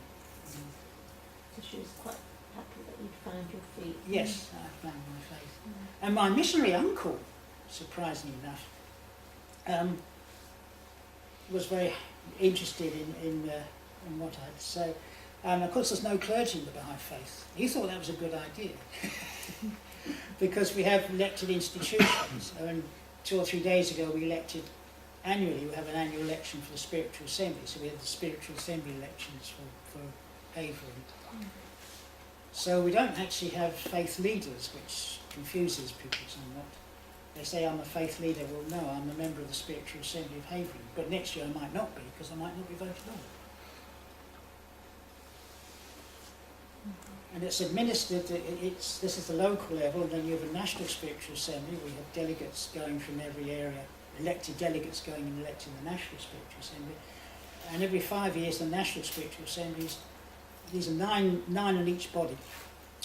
So she was quite happy that you'd found your feet. Yes, I found my faith. And my missionary uncle, surprisingly enough, was very interested in what I had to say. Of course, there's no clergy in the Baha'i faith. He thought that was a good idea because we have elected institutions. And 2 or 3 days ago, we elected annually. We have an annual election for the spiritual assembly. So we had the spiritual assembly elections for Havering. So we don't actually have faith leaders, which confuses people somewhat. They say I'm a faith leader. Well, no, I'm a member of the spiritual assembly of Havering. But next year I might not be, because I might not be voted on. And it's administered, this is the local level, and then you have a national spiritual assembly. We have delegates going from every area, elected delegates going and electing the national spiritual assembly. And every 5 years, the national spiritual assemblies, these are nine in each body,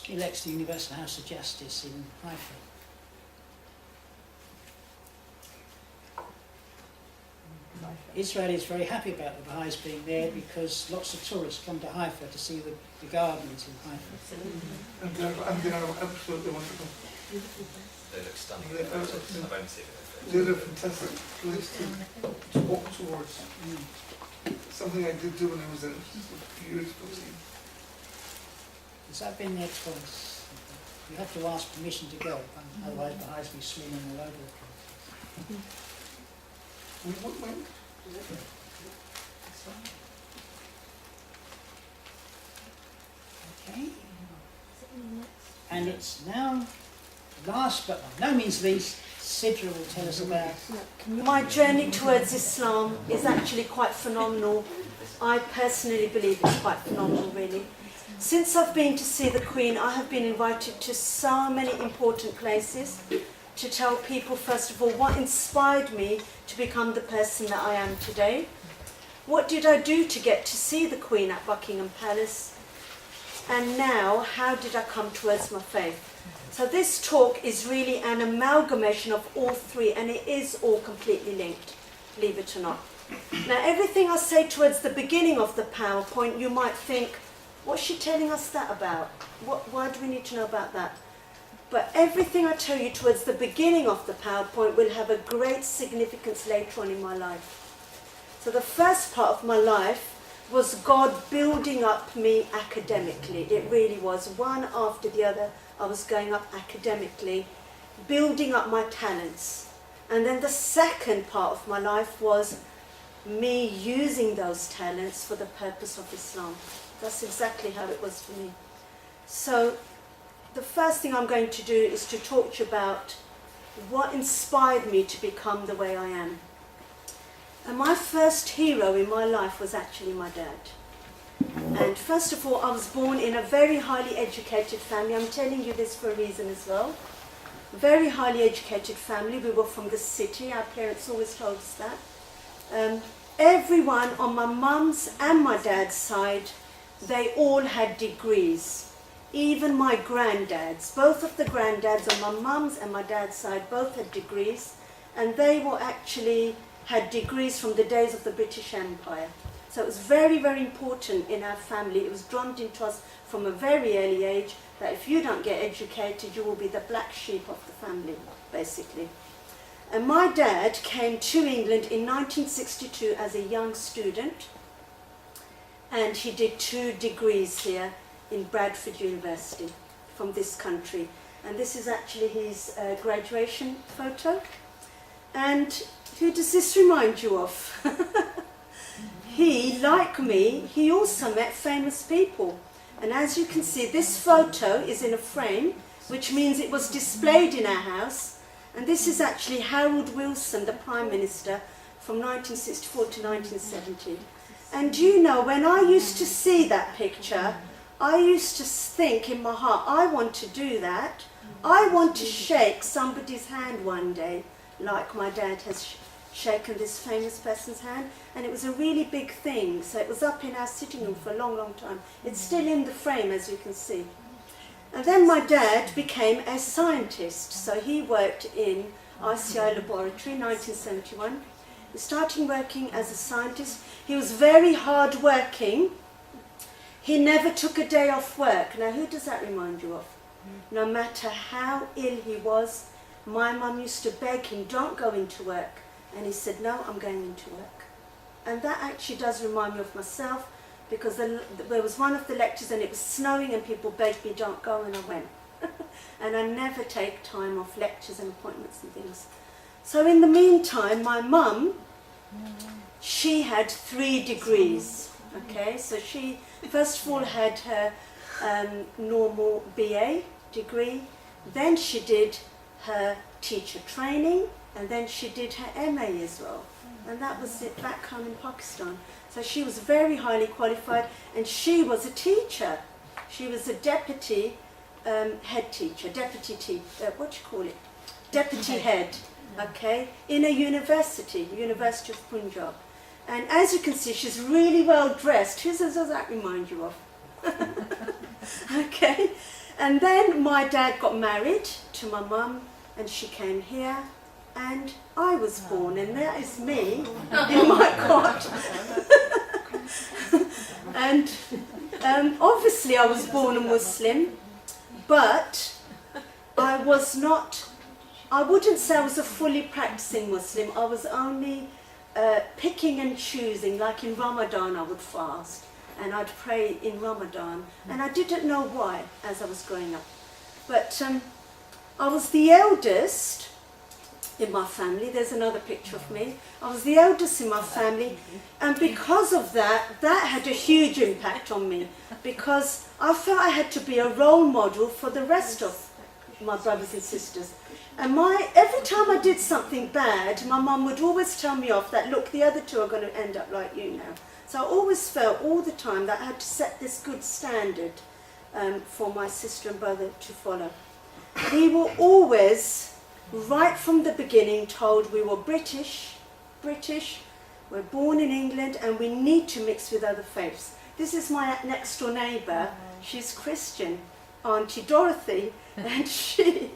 elects the Universal House of Justice in Haifa. Israel is very happy about the Baha'is being there because lots of tourists come to Haifa to see the gardens in Haifa. And they are absolutely wonderful. They look stunning. They are I've only seen it. They're a fantastic place to walk towards. Something I did do when I was there a few years ago. Because I've been there twice. You have to ask permission to go, otherwise Baha'is will be swimming all over the place. When? Okay. And it's now, last but by no means least, Sidra will tell us about. My journey towards Islam is actually quite phenomenal. I personally believe it's quite phenomenal, really. Since I've been to see the Queen, I have been invited to so many important places to tell people, first of all, what inspired me to become the person that I am today. What did I do to get to see the Queen at Buckingham Palace? And now, how did I come towards my faith? So this talk is really an amalgamation of all three, and it is all completely linked, believe it or not. Now, everything I say towards the beginning of the PowerPoint, you might think, what's she telling us that about? Why do we need to know about that? But everything I tell you towards the beginning of the PowerPoint will have a great significance later on in my life. So the first part of my life was God building up me academically. It really was. One after the other, I was going up academically, building up my talents. And then the second part of my life was me using those talents for the purpose of Islam. That's exactly how it was for me. So the first thing I'm going to do is to talk to you about what inspired me to become the way I am. And my first hero in my life was actually my dad. And first of all, I was born in a very highly educated family. I'm telling you this for a reason as well. Very highly educated family. We were from the city. Our parents always told us that. Everyone on my mum's and my dad's side, they all had degrees. Even my granddads, both of the granddads on my mum's and my dad's side, both had degrees. And they were actually had degrees from the days of the British Empire. So it was very, very important in our family. It was drummed into us from a very early age that if you don't get educated, you will be the black sheep of the family, basically. And my dad came to England in 1962 as a young student, and he did 2 degrees here in Bradford University from this country. And this is actually his graduation photo. And who does this remind you of? He, like me, he also met famous people. And as you can see, this photo is in a frame, which means it was displayed in our house. And this is actually Harold Wilson, the Prime Minister, from 1964 to 1970. And you know, when I used to see that picture, I used to think in my heart, I want to do that. I want to shake somebody's hand one day, like my dad has shaken this famous person's hand. And it was a really big thing. So it was up in our sitting room for a long, long time. It's still in the frame, as you can see. And then my dad became a scientist. So he worked in ICI laboratory in 1971. He started working as a scientist. He was very hard working. He never took a day off work. Now, who does that remind you of? No matter how ill he was, my mum used to beg him, don't go into work. And he said, no, I'm going into work. And that actually does remind me of myself, because there was one of the lectures and it was snowing and people begged me, don't go, and I went. And I never take time off lectures and appointments and things. So in the meantime, my mum, she had 3 degrees. Okay, so she first of all had her normal BA degree, then she did her teacher training, and then she did her MA as well. And that was it back home in Pakistan. So she was very highly qualified, and she was a teacher. She was a deputy head teacher, deputy head, okay, in a university of Punjab. And as you can see, she's really well dressed. Who does that remind you of? Okay. And then my dad got married to my mum, and she came here, and I was born, and that is me in my cot. And obviously I was born a Muslim, but I wouldn't say I was a fully practicing Muslim. I was only picking and choosing. Like in Ramadan I would fast and I'd pray in Ramadan, and I didn't know why as I was growing up. But I was the eldest in my family. There's another picture of me. I was the eldest in my family, and because of that, that had a huge impact on me, because I felt I had to be a role model for the rest of my brothers and sisters. And every time I did something bad, my mum would always tell me off that, look, the other 2 are going to end up like you now. So I always felt all the time that I had to set this good standard for my sister and brother to follow. We were always, right from the beginning, told we were British, we're born in England, and we need to mix with other faiths. This is my next door neighbour. She's Christian, Auntie Dorothy, and she,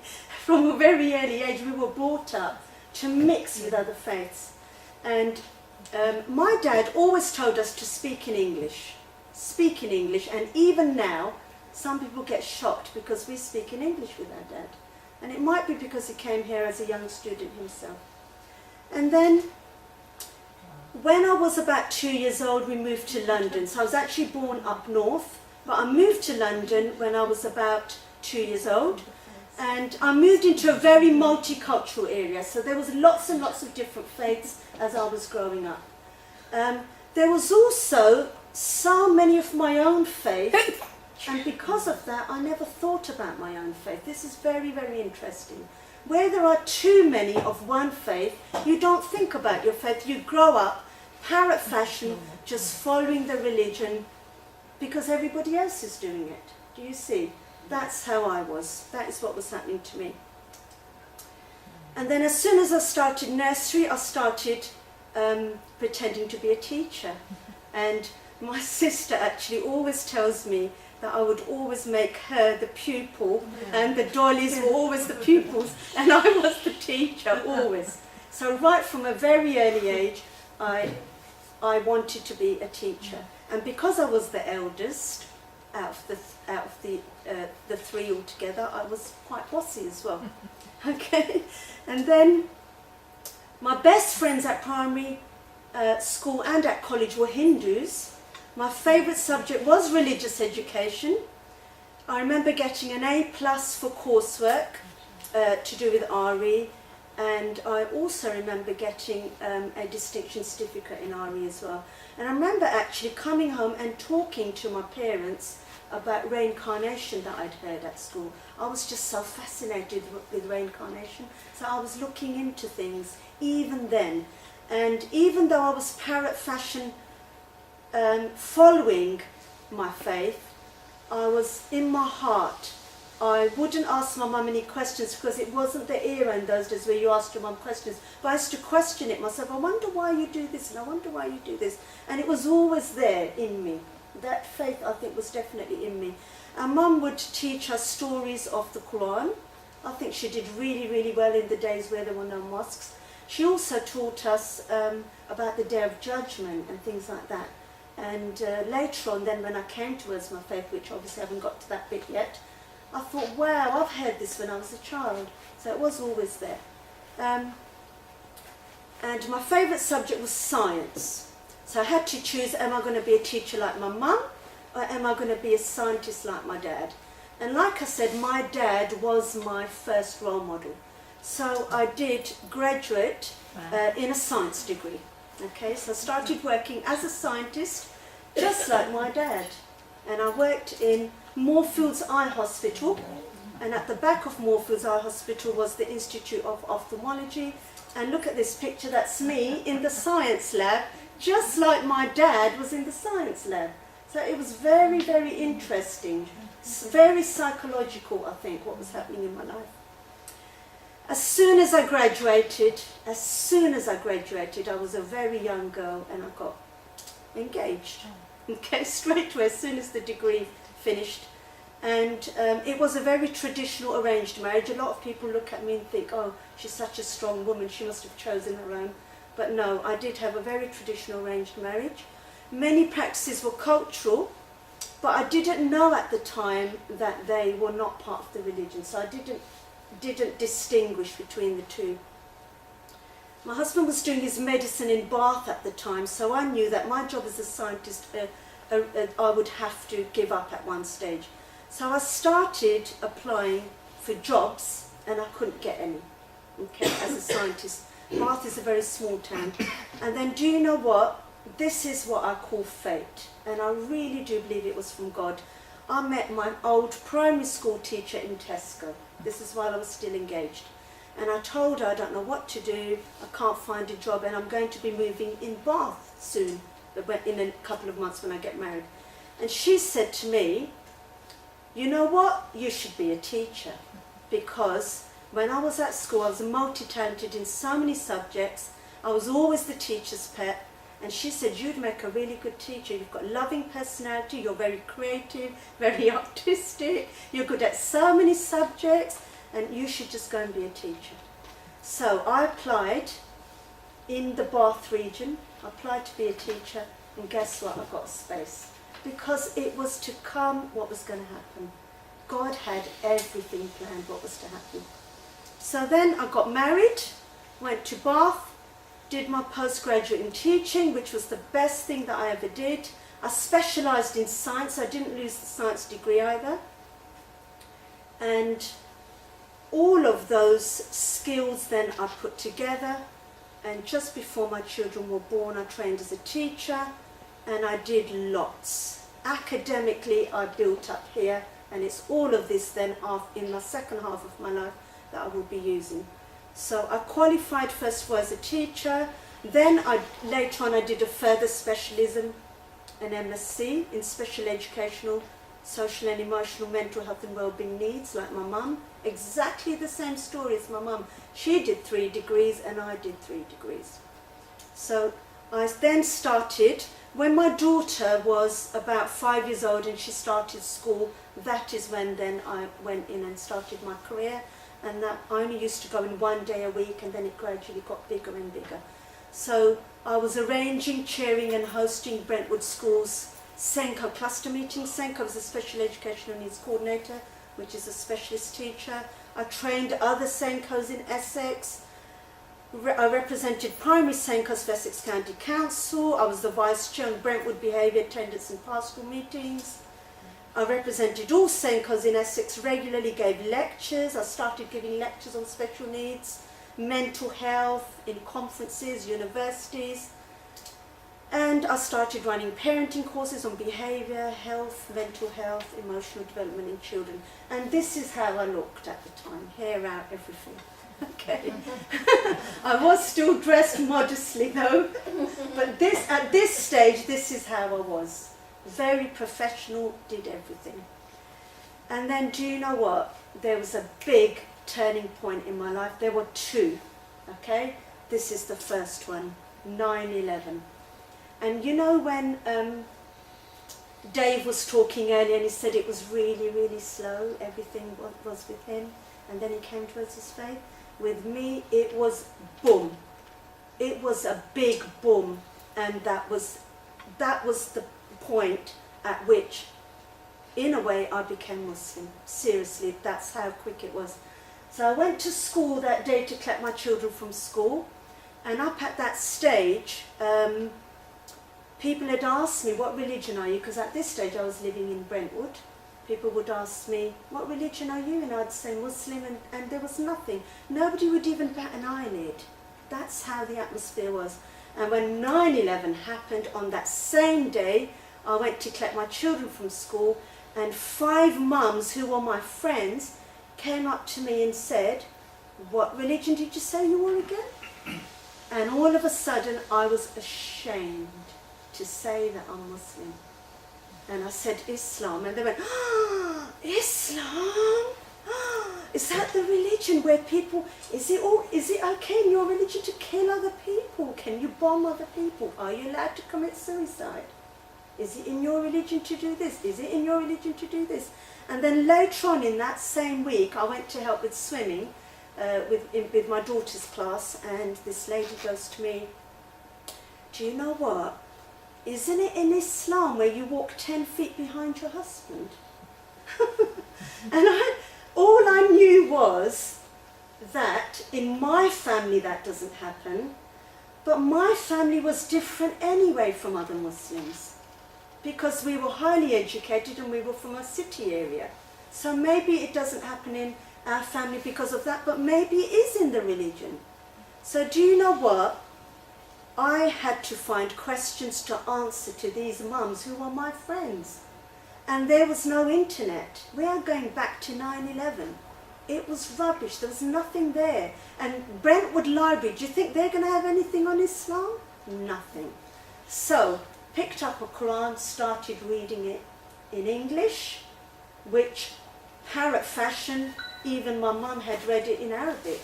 from a very early age, we were brought up to mix with other faiths. And my dad always told us to speak in English, and even now, some people get shocked because we speak in English with our dad. And it might be because he came here as a young student himself. And then, when I was about 2 years old, we moved to London. So I was actually born up north, but I moved to London when I was about 2 years old. And I moved into a very multicultural area. So there was lots and lots of different faiths as I was growing up. There was also so many of my own faith. And because of that, I never thought about my own faith. This is very, very interesting. Where there are too many of one faith, you don't think about your faith. You grow up, parrot fashion, just following the religion because everybody else is doing it. Do you see? That's how I was. That is what was happening to me. And then as soon as I started nursery, I started pretending to be a teacher. And my sister actually always tells me that I would always make her the pupil, and the dollies were always the pupils, and I was the teacher, always. So right from a very early age, I wanted to be a teacher. And because I was the eldest out of the three altogether, I was quite bossy as well. Okay, and then my best friends at primary school and at college were Hindus. My favourite subject was religious education. I remember getting an A+ for coursework to do with RE, and I also remember getting a distinction certificate in RE as well. And I remember actually coming home and talking to my parents about reincarnation that I'd heard at school. I was just so fascinated with reincarnation, so I was looking into things even then. And even though I was parrot fashion following my faith, I was in my heart. I wouldn't ask my mum any questions because it wasn't the era in those days where you asked your mum questions. But I used to question it myself. I wonder why you do this, and I wonder why you do this. And it was always there in me. That faith, I think, was definitely in me. And Mum would teach us stories of the Quran. I think she did really, really well in the days where there were no mosques. She also taught us about the Day of Judgment and things like that. And later on then, when I came towards my faith, which obviously I haven't got to that bit yet, I thought, wow, I've heard this when I was a child. So it was always there. And my favourite subject was science. So I had to choose, am I going to be a teacher like my mum, or am I going to be a scientist like my dad? And like I said, my dad was my first role model. So I did graduate in a science degree. Okay, so I started working as a scientist, just like my dad. And I worked in Moorfields Eye Hospital, and at the back of Moorfields Eye Hospital was the Institute of Ophthalmology. And look at this picture, that's me in the science lab, just like my dad was in the science lab. So it was very, very interesting, very psychological, I think, what was happening in my life. As soon as I graduated, I was a very young girl and I got engaged. Okay, straight away, as soon as the degree finished. And it was a very traditional arranged marriage. A lot of people look at me and think, oh, she's such a strong woman, she must have chosen her own. But no, I did have a very traditional arranged marriage. Many practices were cultural, but I didn't know at the time that they were not part of the religion, so I didn't distinguish between the two. My husband was doing his medicine in Bath at the time, so I knew that my job as a scientist I would have to give up at one stage. So I started applying for jobs and I couldn't get any, okay, as a scientist. Bath is a very small town. And then do you know what? This is what I call fate, and I really do believe it was from God. I met my old primary school teacher in Tesco. This is while I was still engaged. And I told her I don't know what to do, I can't find a job, and I'm going to be moving in Bath soon, in a couple of months when I get married. And she said to me, you know what, you should be a teacher. Because when I was at school, I was multi-talented in so many subjects. I was always the teacher's pet. And she said, you'd make a really good teacher. You've got a loving personality, you're very creative, very artistic, you're good at so many subjects, and you should just go and be a teacher. So I applied in the Bath region, I applied to be a teacher, and guess what, I got a space. Because it was to come what was going to happen. God had everything planned what was to happen. So then I got married, went to Bath, did my postgraduate in teaching, which was the best thing that I ever did. I specialised in science, I didn't lose the science degree either. And all of those skills then I put together, and just before my children were born, I trained as a teacher, and I did lots. Academically, I built up here, and it's all of this then in the second half of my life that I will be using. So I qualified first of all as a teacher, then later on I did a further specialism an MSc in special educational, social and emotional mental health and wellbeing needs, like my mum. Exactly the same story as my mum. She did 3 degrees and I did 3 degrees. So I then started, when my daughter was about 5 years old and she started school, that is when then I went in and started my career, and that I only used to go in 1 day a week, and then it gradually got bigger and bigger. So I was arranging, chairing and hosting Brentwood School's SENCO cluster meetings. SENCO is a special educational needs coordinator, which is a specialist teacher. I trained other SENCOs in Essex. I represented primary SENCOs for Essex County Council. I was the vice chair on Brentwood behaviour, attendance and pastoral meetings. I represented all SENCOs in Essex, regularly gave lectures. I started giving lectures on special needs, mental health, in conferences, universities. And I started running parenting courses on behaviour, health, mental health, emotional development in children. And this is how I looked at the time, hair out, everything. Okay. I was still dressed modestly though, but at this stage, this is how I was. Very professional, did everything. And then, do you know what? There was a big turning point in my life. There were 2, okay? This is the first one, 9/11. And you know when Dave was talking earlier and he said it was really, really slow, everything was with him, and then he came towards his faith? With me, it was boom. It was a big boom, and that was the point at which, in a way, I became Muslim. Seriously, that's how quick it was. So I went to school that day to collect my children from school, and up at that stage, people had asked me, what religion are you? Because at this stage I was living in Brentwood. People would ask me, what religion are you? And I'd say Muslim, and there was nothing. Nobody would even bat an eyelid. That's how the atmosphere was. And when 9/11 happened on that same day, I went to collect my children from school, and 5 mums who were my friends came up to me and said, what religion did you say you were again? And all of a sudden I was ashamed to say that I'm Muslim. And I said Islam, and they went, oh, Islam? Oh, is that the religion where people, is it okay in your religion to kill other people? Can you bomb other people? Are you allowed to commit suicide? Is it in your religion to do this? Is it in your religion to do this? And then later on in that same week, I went to help with swimming with my daughter's class, and this lady goes to me, do you know what? Isn't it in Islam where you walk 10 feet behind your husband? And all I knew was that in my family that doesn't happen, but my family was different anyway from other Muslims, because we were highly educated and we were from a city area. So maybe it doesn't happen in our family because of that, but maybe it is in the religion. So do you know what? I had to find questions to answer to these mums who were my friends. And there was no internet. We are going back to 9/11. It was rubbish. There was nothing there. And Brentwood Library, do you think they're going to have anything on Islam? Nothing. So, picked up a Quran, started reading it in English, which, parrot fashion, even my mum had read it in Arabic.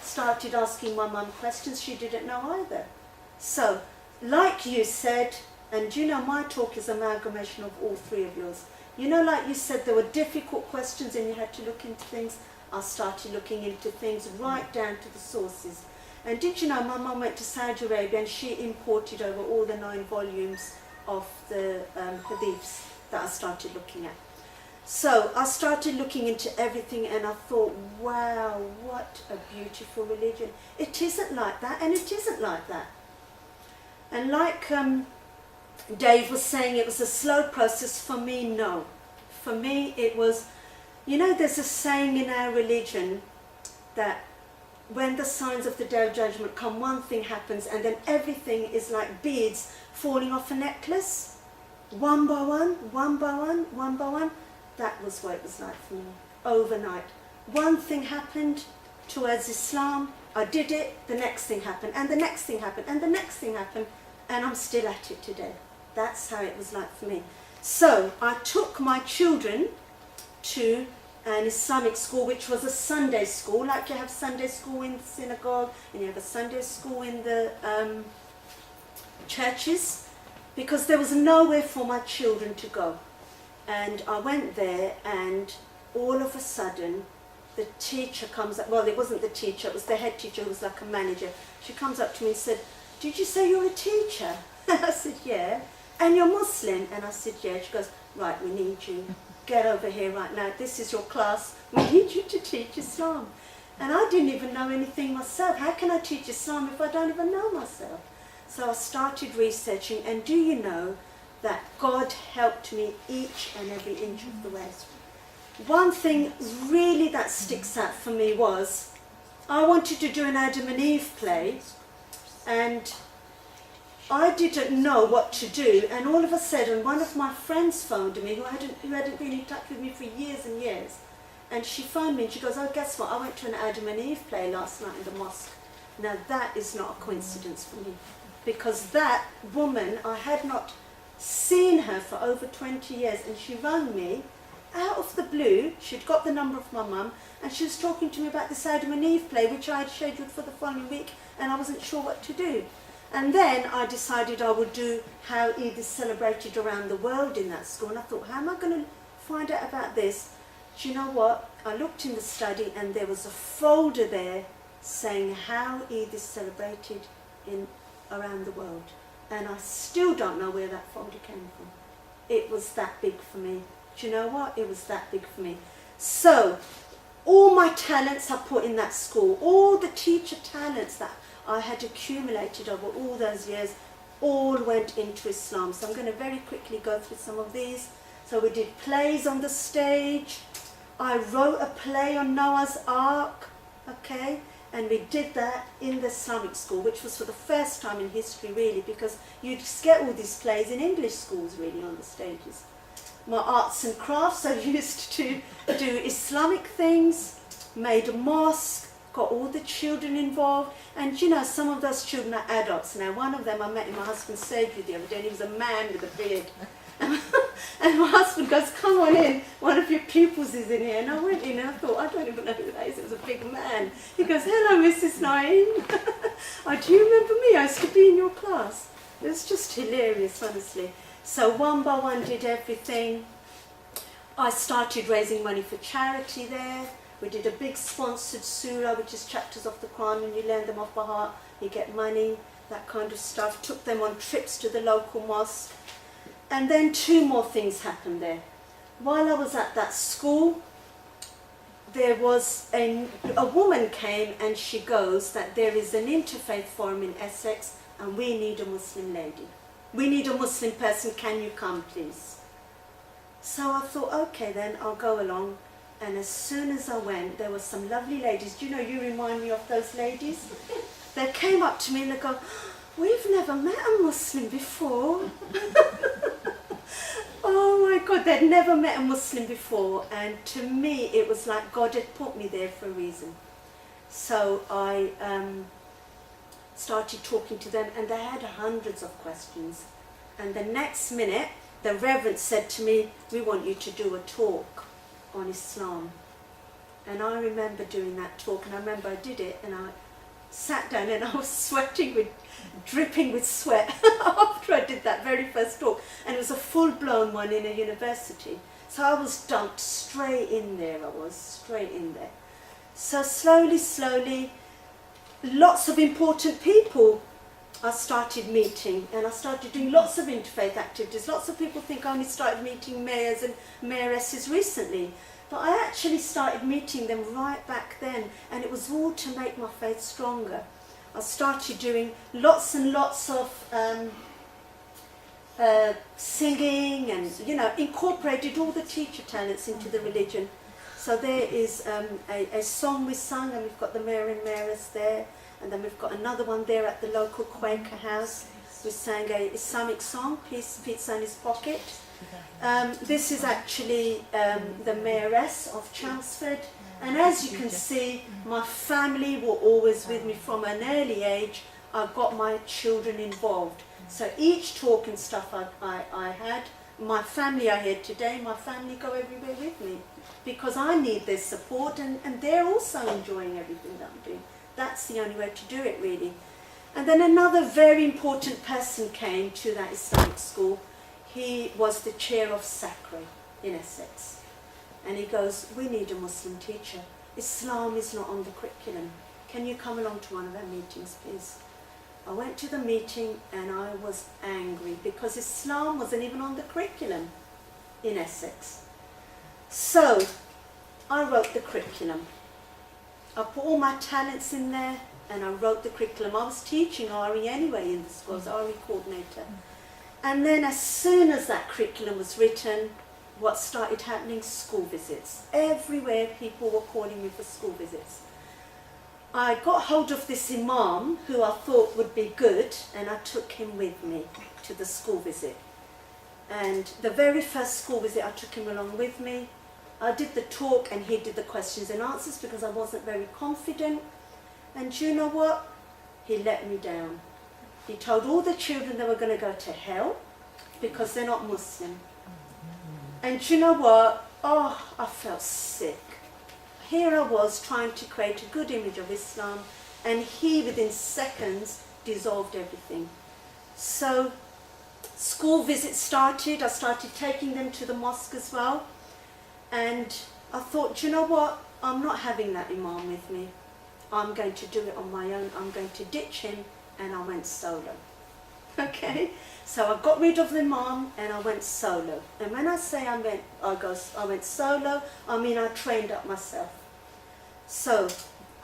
Started asking my mum questions she didn't know either. So, like you said, and you know my talk is amalgamation of all 3 of yours. You know, like you said, there were difficult questions and you had to look into things. I started looking into things right down to the sources. And did you know my mum went to Saudi Arabia and she imported over all the 9 volumes of the hadiths that I started looking at. So I started looking into everything and I thought, wow, what a beautiful religion. It isn't like that, and it isn't like that. And like Dave was saying, it was a slow process. For me, no. For me, it was, you know, there's a saying in our religion that when the signs of the Day of Judgment come, one thing happens and then everything is like beads falling off a necklace. One by one, one by one, one by one. That was what it was like for me, overnight. One thing happened towards Islam, I did it, the next thing happened, and the next thing happened, and the next thing happened, and I'm still at it today. That's how it was like for me. So I took my children to an Islamic school, which was a Sunday school, like you have Sunday school in the synagogue and you have a Sunday school in the churches, because there was nowhere for my children to go. And I went there, and all of a sudden the teacher comes up, well, it wasn't the teacher, it was the head teacher who was like a manager. She comes up to me and said, "Did you say you're a teacher?" I said, "Yeah." "And you're Muslim?" And I said, "Yeah." She goes, "Right, we need you. Get over here right now. This is your class. We need you to teach Islam." And I didn't even know anything myself. How can I teach Islam if I don't even know myself? So I started researching, and do you know that God helped me each and every inch of the way. One thing really that sticks out for me was I wanted to do an Adam and Eve play, and I didn't know what to do, and all of a sudden one of my friends phoned me who hadn't been in touch with me for years and years, and she phoned me and she goes, "Oh, guess what, I went to an Adam and Eve play last night in the mosque." Now that is not a coincidence for me, because that woman, I had not seen her for over 20 years, and she rang me out of the blue. She'd got the number of my mum, and she was talking to me about this Adam and Eve play, which I had scheduled for the following week, and I wasn't sure what to do. And then I decided I would do how Eid is celebrated around the world in that school, and I thought, how am I going to find out about this? Do you know what? I looked in the study, and there was a folder there saying how Eid is celebrated around the world. And I still don't know where that folder came from. It was that big for me. Do you know what? It was that big for me. So, all my talents I put in that school, all the teacher talents that I had accumulated over all those years, all went into Islam. So I'm going to very quickly go through some of these. So we did plays on the stage. I wrote a play on Noah's Ark, okay? And we did that in the Islamic school, which was for the first time in history, really, because you'd get all these plays in English schools, really, on the stages. My arts and crafts, I used to do Islamic things, made a mosque, got all the children involved. And, you know, some of those children are adults now. One of them I met in my husband's surgery the other day, and he was a man with a beard. And my husband goes, "Come on in, one of your pupils is in here." And I went in and I thought, I don't even know who that is. It was a big man. He goes, "Hello, Mrs. Naeem." "Oh, do you remember me? I used to be in your class." It was just hilarious, honestly. So one by one did everything. I started raising money for charity there. We did a big sponsored surah, which is chapters of the Quran, and you learn them off by heart, you get money, that kind of stuff. Took them on trips to the local mosque. And then two more things happened there. While I was at that school, there was a woman came, and she goes that there is an Interfaith forum in Essex, and we need a Muslim lady. We need a Muslim person, can you come please? So I thought, okay then, I'll go along. And as soon as I went, there were some lovely ladies. Do you know, you remind me of those ladies? They came up to me and they go, "We've never met a Muslim before." Oh my God, they'd never met a Muslim before, and to me it was like God had put me there for a reason. So I started talking to them, and they had hundreds of questions. And the next minute, the Reverend said to me, "We want you to do a talk on Islam." And I remember doing that talk, and I remember I did it, and I sat down and I was sweating, dripping with sweat after I did that very first talk. And it was a full-blown one in a university. So I was dumped straight in there, So slowly, lots of important people I started meeting, and I started doing lots of interfaith activities. Lots of people think I only started meeting mayors and mayoresses recently. But I actually started meeting them right back then, and it was all to make my faith stronger. I started doing lots and lots of singing, and, you know, incorporated all the teacher talents into the religion. So there is a song we sung, and we've got the mayor and mayoress there, and then we've got another one there at the local Quaker house. We sang a Islamic song, Pizza in His Pocket. This is actually the mayoress of Chelmsford, and as you can see, my family were always with me from an early age. I got my children involved. So each talk and stuff I had, my family I had today, my family go everywhere with me because I need their support, and they're also enjoying everything that I'm doing. That's the only way to do it, really. And then another very important person came to that Islamic school. He was the chair of Sidra in Essex. And he goes, we need a Muslim teacher. Islam is not on the curriculum. Can you come along to one of our meetings, please? I went to the meeting and I was angry because Islam wasn't even on the curriculum in Essex. So I wrote the curriculum. I put all my talents in there and I wrote the curriculum. I was teaching RE anyway in the school, I was RE coordinator. And then as soon as that curriculum was written, what started happening? School visits. Everywhere people were calling me for school visits. I got hold of this imam who I thought would be good, and I took him with me to the school visit. And the very first school visit, I took him along with me. I did the talk and he did the questions and answers because I wasn't very confident. And do you know what? He let me down. He told all the children they were going to go to hell because they're not Muslim. And do you know what? Oh, I felt sick. Here I was trying to create a good image of Islam, and he, within seconds, dissolved everything. So school visits started. I started taking them to the mosque as well. And I thought, do you know what? I'm not having that imam with me. I'm going to do it on my own. I'm going to ditch him, and I went solo. Okay? So I got rid of the imam and I went solo. And when I say I went solo, I mean I trained up myself. So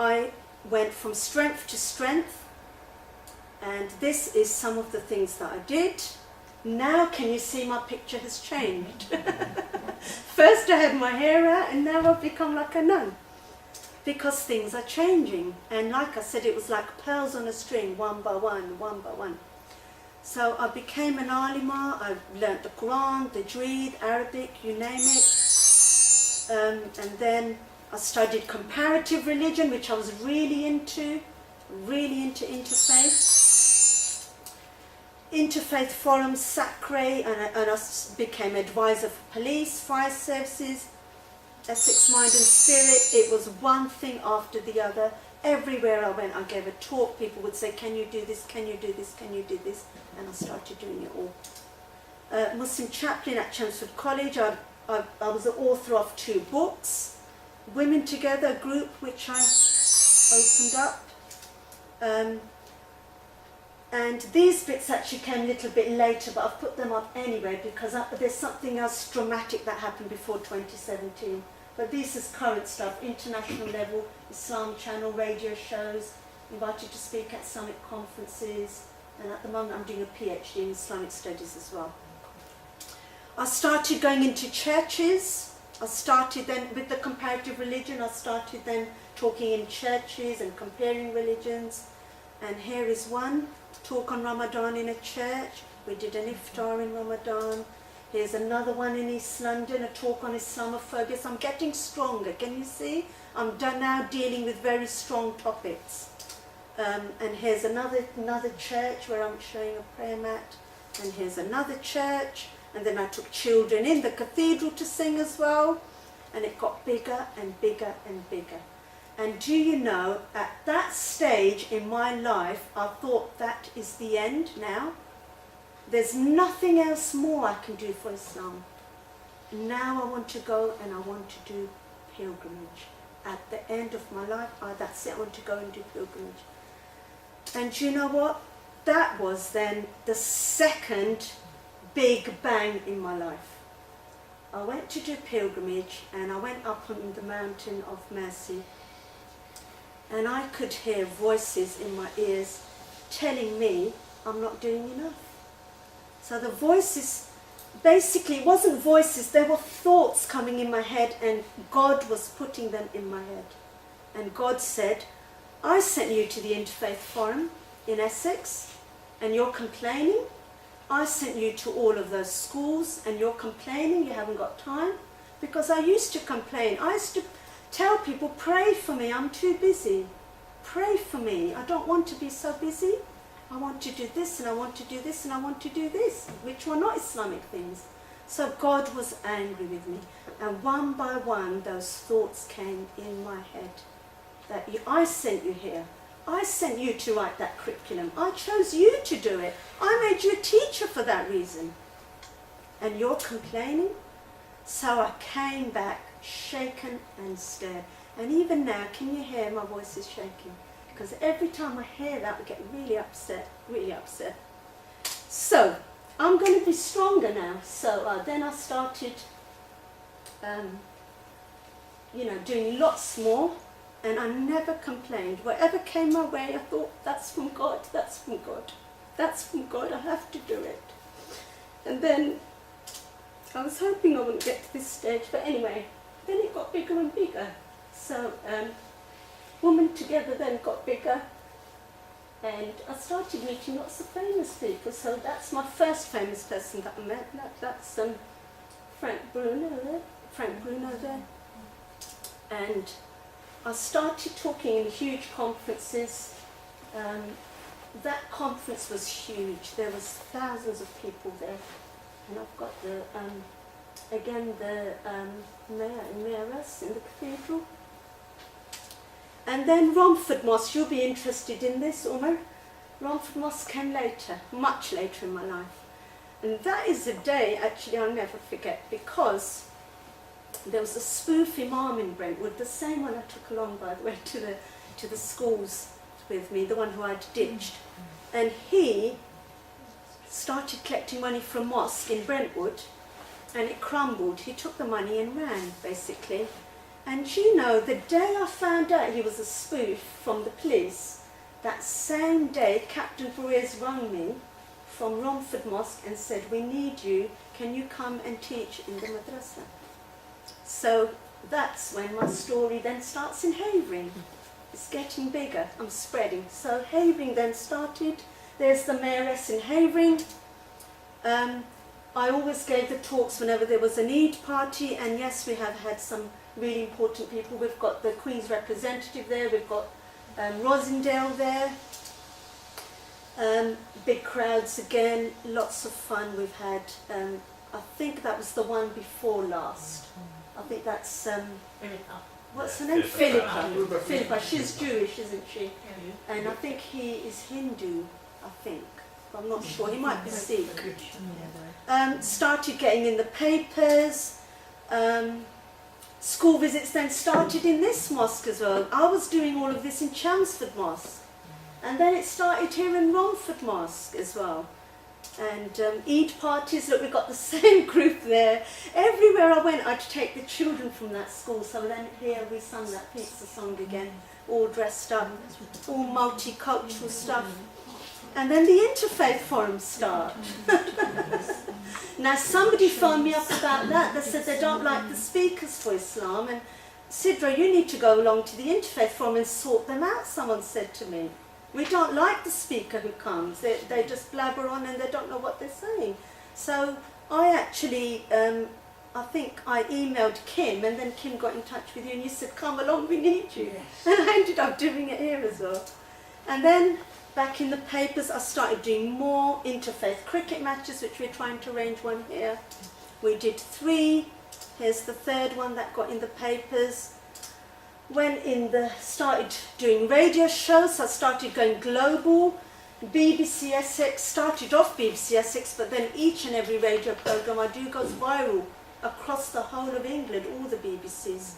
I went from strength to strength, and this is some of the things that I did. Now can you see my picture has changed? First I had my hair out and now I've become like a nun. Because things are changing. And like I said, it was like pearls on a string, one by one, one by one. So I became an alima. I learnt the Quran, the Tajweed, Arabic, you name it. And then I studied comparative religion, which I was really into Interfaith. Interfaith forums, Sacre, and I became advisor for police, fire services, Essex Mind and Spirit. It was one thing after the other. Everywhere I went, I gave a talk. People would say, can you do this, can you do this, can you do this? And I started doing it all. Muslim chaplain at Chelmsford College. I was the author of 2 books. Women Together, a group which I opened up. And these bits actually came a little bit later, but I've put them up anyway because there's something else dramatic that happened before 2017. But this is current stuff, international level, Islam channel, radio shows, invited to speak at Islamic conferences, and at the moment I'm doing a PhD in Islamic studies as well. I started going into churches. I started then with the comparative religion. I started then talking in churches and comparing religions. And here is one talk on Ramadan in a church. We did an iftar in Ramadan. Here's another one in East London, a talk on Islamophobia. So I'm getting stronger. Can you see? I'm now dealing with very strong topics. And here's another church where I'm showing a prayer mat. And here's another church. And then I took children in the cathedral to sing as well. And it got bigger and bigger and bigger. And do you know, at that stage in my life, I thought that is the end now. There's nothing else more I can do for Islam. Now I want to go and I want to do pilgrimage. At the end of my life, that's it, I want to go and do pilgrimage. And do you know what? That was then the second big bang in my life. I went to do pilgrimage and I went up on the mountain of Mercy. And I could hear voices in my ears telling me I'm not doing enough. So the voices, basically it wasn't voices, they were thoughts coming in my head, and God was putting them in my head. And God said, I sent you to the Interfaith Forum in Essex and you're complaining. I sent you to all of those schools and you're complaining, you haven't got time. Because I used to complain. I used to tell people, pray for me, I'm too busy. Pray for me, I don't want to be so busy. I want to do this and I want to do this and I want to do this, which were not Islamic things. So God was angry with me. And one by one, those thoughts came in my head. That I sent you here. I sent you to write that curriculum. I chose you to do it. I made you a teacher for that reason. And you're complaining? So I came back, shaken and scared. And even now, can you hear my voice is shaking? Because every time I hear that, I get really upset, really upset. So, I'm going to be stronger now. So then I started, doing lots more. And I never complained. Whatever came my way, I thought, that's from God, that's from God. That's from God, I have to do it. And then, I was hoping I wouldn't get to this stage, but anyway, then it got bigger and bigger. So, Women Together then got bigger, and I started meeting lots of famous people. So that's my first famous person that I met. That's Frank Bruno there. And I started talking in huge conferences. That conference was huge. There was thousands of people there. And I've got the mayor and mayoress in the cathedral. And then Romford Mosque, you'll be interested in this, Umar. Romford Mosque came later, much later in my life. And that is a day, actually, I'll never forget, because there was a spoof imam in Brentwood, the same one I took along, by the way, to the schools with me, the one who I'd ditched. And he started collecting money from mosque in Brentwood, and it crumbled. He took the money and ran, basically. And the day I found out he was a spoof from the police, that same day, Captain Perez rang me from Romford Mosque and said, we need you, can you come and teach in the madrasa? So that's when my story then starts in Havering. It's getting bigger, I'm spreading. So Havering then started. There's the mayoress in Havering. I always gave the talks whenever there was an Eid party, and yes, we have had some really important people. We've got the Queen's representative there, we've got Rosendale there. Big crowds again, lots of fun we've had. I think that was the one before last. I think that's, what's her name? Philippa. Philippa, she's Jewish, isn't she? And I think he is Hindu, I think. I'm not sure, he might be Sikh. Started getting in the papers. School visits then started in this mosque as well. I was doing all of this in Chelmsford Mosque. And then it started here in Romford Mosque as well. And Eid parties, look, we've got the same group there. Everywhere I went, I'd take the children from that school. So then here we sung that pizza song again, all dressed up, all multicultural stuff. And then the Interfaith forums start. Now somebody phoned me up about that. They said they don't like the speakers for Islam. And Sidra, you need to go along to the Interfaith forum and sort them out, someone said to me. We don't like the speaker who comes. They just blabber on and they don't know what they're saying. So I actually, I think I emailed Kim, and then Kim got in touch with you and you said, come along, we need you. Yes. And I ended up doing it here as well. And then back in the papers, I started doing more interfaith cricket matches, which we're trying to arrange one here. We did 3. Here's the 3rd one that got in the papers. Started doing radio shows, so I started going global. BBC Essex, started off BBC Essex, but then each and every radio programme I do goes viral across the whole of England, all the BBCs.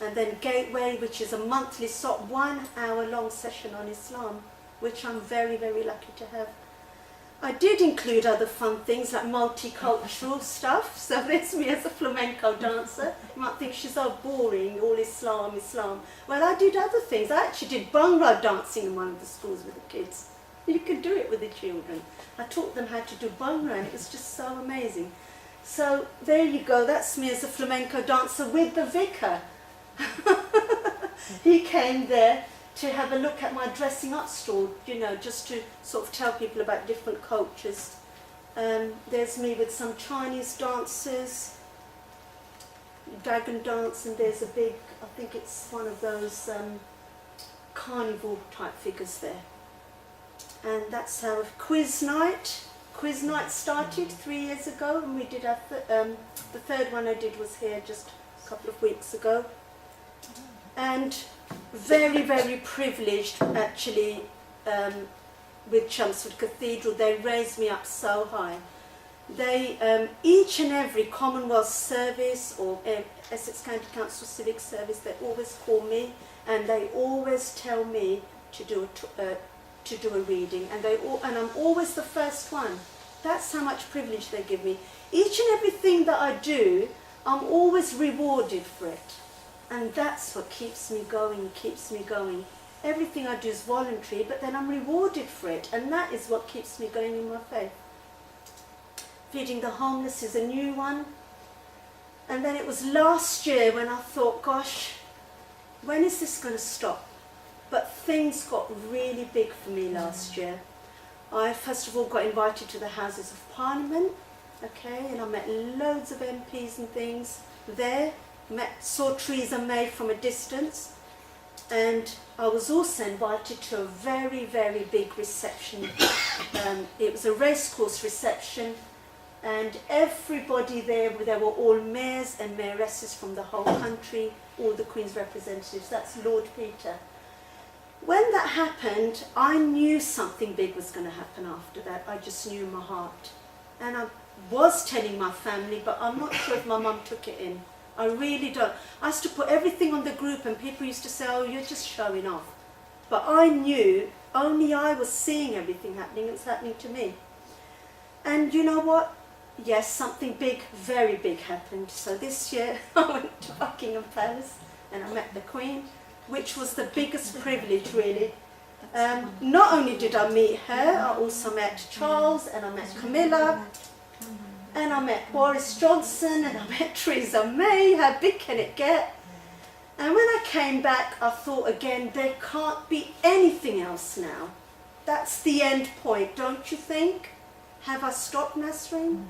And then Gateway, which is a monthly 1-hour-long session on Islam, which I'm very, very lucky to have. I did include other fun things like multicultural stuff. So there's me as a flamenco dancer. You might think she's so boring, all Islam, Islam. Well, I did other things. I actually did Bhangra dancing in one of the schools with the kids. You could do it with the children. I taught them how to do Bhangra, and it was just so amazing. So there you go. That's me as a flamenco dancer with the vicar. He came there to have a look at my dressing up store, just to sort of tell people about different cultures. There's me with some Chinese dancers, dragon dance, and there's a big, I think it's one of those carnival type figures there. And that's how quiz night started 3 years ago, and we did our the third one I did was here just a couple of weeks ago. And very, very privileged actually with Chelmsford Cathedral. They raised me up so high. They, each and every Commonwealth service or Essex County Council civic service, they always call me and they always tell me to do a reading, and I'm always the first one. That's how much privilege they give me. Each and everything that I do, I'm always rewarded for it, and that's what keeps me going, Everything I do is voluntary, but then I'm rewarded for it, and that is what keeps me going in my faith. Feeding the homeless is a new one. And then it was last year when I thought, gosh, when is this going to stop? But things got really big for me last year. I first of all got invited to the Houses of Parliament, okay, and I met loads of MPs and things there, saw Theresa May from a distance, and I was also invited to a very, very big reception. It was a racecourse reception, and everybody there were all mayors and mayoresses from the whole country, all the Queen's representatives. That's Lord Peter. When that happened, I knew something big was going to happen after that. I just knew in my heart. And I was telling my family, but I'm not sure if my mum took it in. I really don't. I used to put everything on the group and people used to say, oh, you're just showing off. But I knew, only I was seeing everything happening. It was happening to me. And you know what? Yes, something big, very big happened. So this year I went to Buckingham Palace and I met the Queen, which was the biggest privilege really. Not only did I meet her, I also met Charles and I met Camilla and I met Boris Johnson and I met Theresa May. How big can it get? And when I came back, I thought again, there can't be anything else now. That's the end point, don't you think? Have I stopped, Nasreen?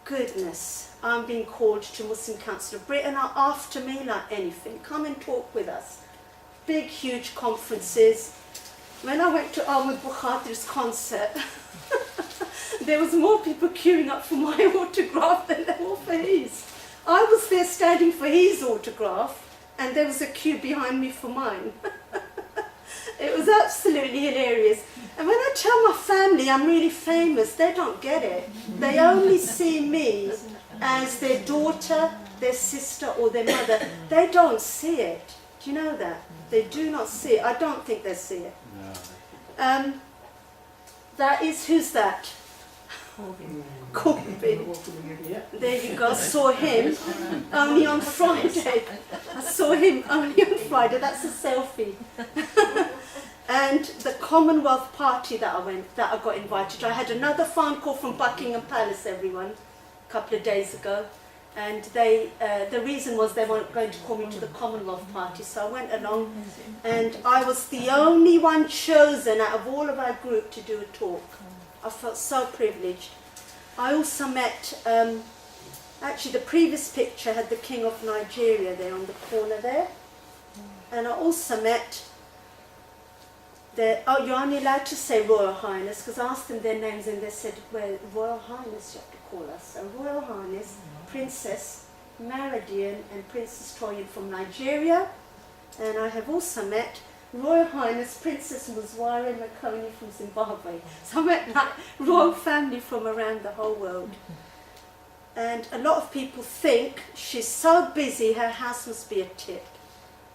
Goodness, I'm being called to Muslim Council of Britain, are after me like anything. Come and talk with us. Big, huge conferences. When I went to Ahmed Bukhatir's concert, there was more people queuing up for my autograph than there were for his. I was there standing for his autograph, and there was a queue behind me for mine. It was absolutely hilarious. And when I tell my family I'm really famous, they don't get it. They only see me as their daughter, their sister, or their mother. They don't see it. Do you know that? They do not see it. I don't think they see it. No. That is, who's that? Corbyn. There you go. Saw him only on Friday. I saw him only on Friday. That's a selfie. And the Commonwealth Party that I got invited to. I had another phone call from Buckingham Palace, everyone, a couple of days ago. And the reason was they weren't going to call me to the Commonwealth Party, so I went along. And I was the only one chosen out of all of our group to do a talk. I felt so privileged. I also met, actually the previous picture had the King of Nigeria there on the corner there. And I also met oh, you're only allowed to say Royal Highness, because I asked them their names and they said, well, Royal Highness you have to call us. So Royal Highness, Princess Maradian and Princess Toyin from Nigeria. And I have also met Royal Highness Princess Muzwara Makoni from Zimbabwe. So I met that royal family from around the whole world. And a lot of people think she's so busy, her house must be a tip.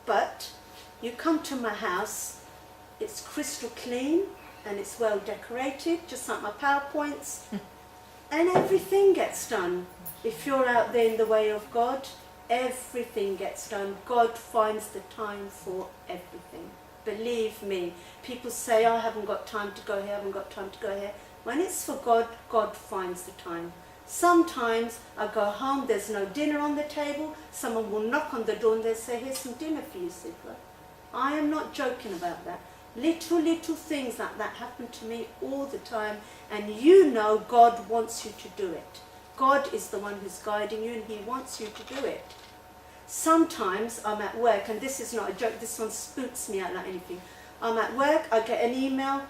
But you come to my house, it's crystal clean and it's well decorated, just like my PowerPoints. And everything gets done. If you're out there in the way of God, everything gets done. God finds the time for everything. Believe me. People say, I haven't got time to go here, I haven't got time to go here. When it's for God, God finds the time. Sometimes I go home, there's no dinner on the table, someone will knock on the door and they'll say, here's some dinner for you, Sidra. I am not joking about that. Little things like that happen to me all the time, and you know God wants you to do it. God is the one who's guiding you and He wants you to do it. Sometimes I'm at work, and this is not a joke, this one spooks me out like anything. I'm at work, I get an email,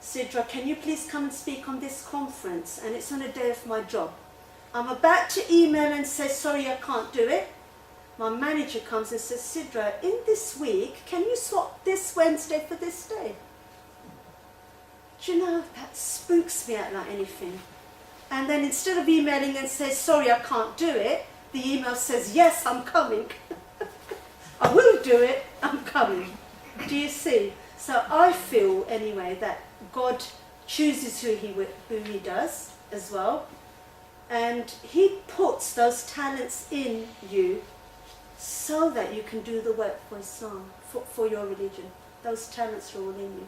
Sidra, can you please come and speak on this conference? And it's on a day of my job. I'm about to email and say, sorry, I can't do it. My manager comes and says, Sidra, in this week, can you swap this Wednesday for this day? Do you know, that spooks me out like anything. And then instead of emailing and say, sorry, I can't do it, the email says, yes, I'm coming. I will do it, I'm coming. Do you see? So I feel, anyway, that God chooses who he does as well. And he puts those talents in you so that you can do the work for Islam, for your religion. Those talents are all in you.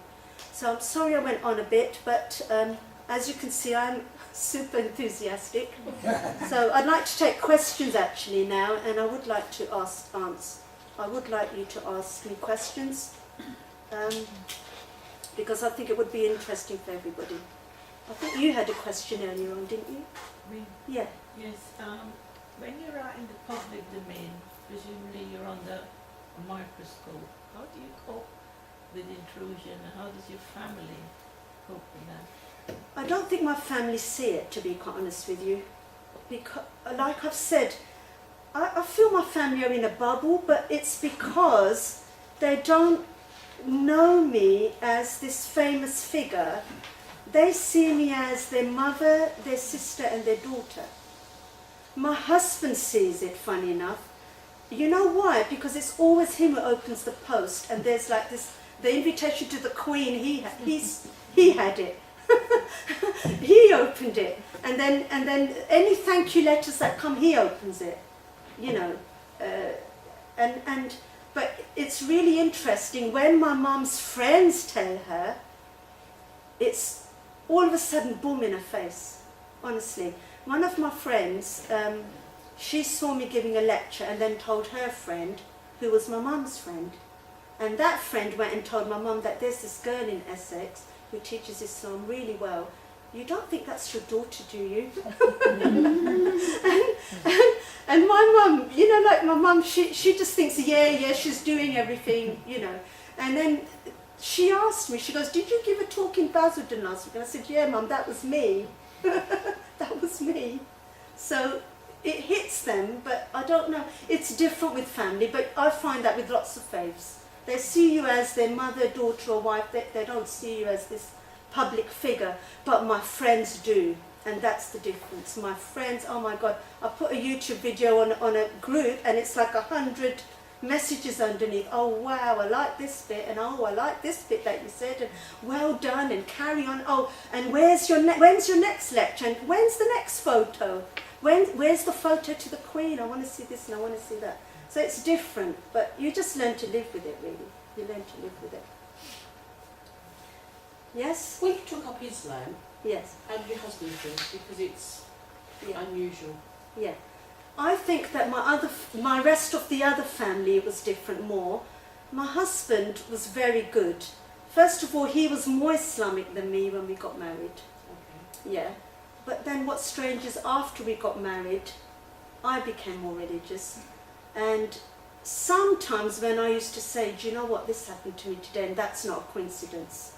So I'm sorry I went on a bit, but as you can see, I'm super enthusiastic. So I'd like to take questions actually now, and I would like to I would like you to ask me questions, because I think it would be interesting for everybody. I think you had a question earlier on, didn't you? Me? Yeah. Yes. When you're out in the public domain, presumably you're under a microscope. How do you cope with intrusion, and how does your family cope with that? I don't think my family see it, to be quite honest with you. Because, like I've said, I feel my family are in a bubble, but it's because they don't know me as this famous figure. They see me as their mother, their sister and their daughter. My husband sees it, funny enough. You know why? Because it's always him who opens the post, and there's like this, the invitation to the Queen, he had it. He opened it, and then any thank you letters that come, he opens it, you know. But it's really interesting when my mum's friends tell her, it's all of a sudden boom in her face. Honestly, one of my friends, she saw me giving a lecture and then told her friend, who was my mum's friend, and that friend went and told my mum that there's this girl in Essex who teaches Islam really well. You don't think that's your daughter, do you? and my mum, you know, like my mum, she just thinks, yeah, she's doing everything, you know. And then she asked me, she goes, did you give a talk in Basildon last week? And I said, yeah, Mum, that was me. That was me. So it hits them, but I don't know. It's different with family, but I find that with lots of faiths. They see you as their mother, daughter or wife. They don't see you as this public figure, but my friends do, and that's the difference. My friends, oh my God, I put a YouTube video on a group and it's like 100 messages underneath. Oh wow, I like this bit, and oh I like this bit that you said, and well done, and carry on. Oh, and when's your next lecture, and when's the next photo? Where's the photo to the Queen? I want to see this and I want to see that. So it's different, but you just learn to live with it, really. You learn to live with it. Yes? When you took up Islam, Yes. how did your husband feel? Because it's Yeah. unusual. Yeah. I think that my rest of the other family was different more. My husband was very good. First of all, he was more Islamic than me when we got married. Okay. Yeah. But then what's strange is after we got married, I became more religious. And sometimes when I used to say, do you know what, this happened to me today, and that's not a coincidence,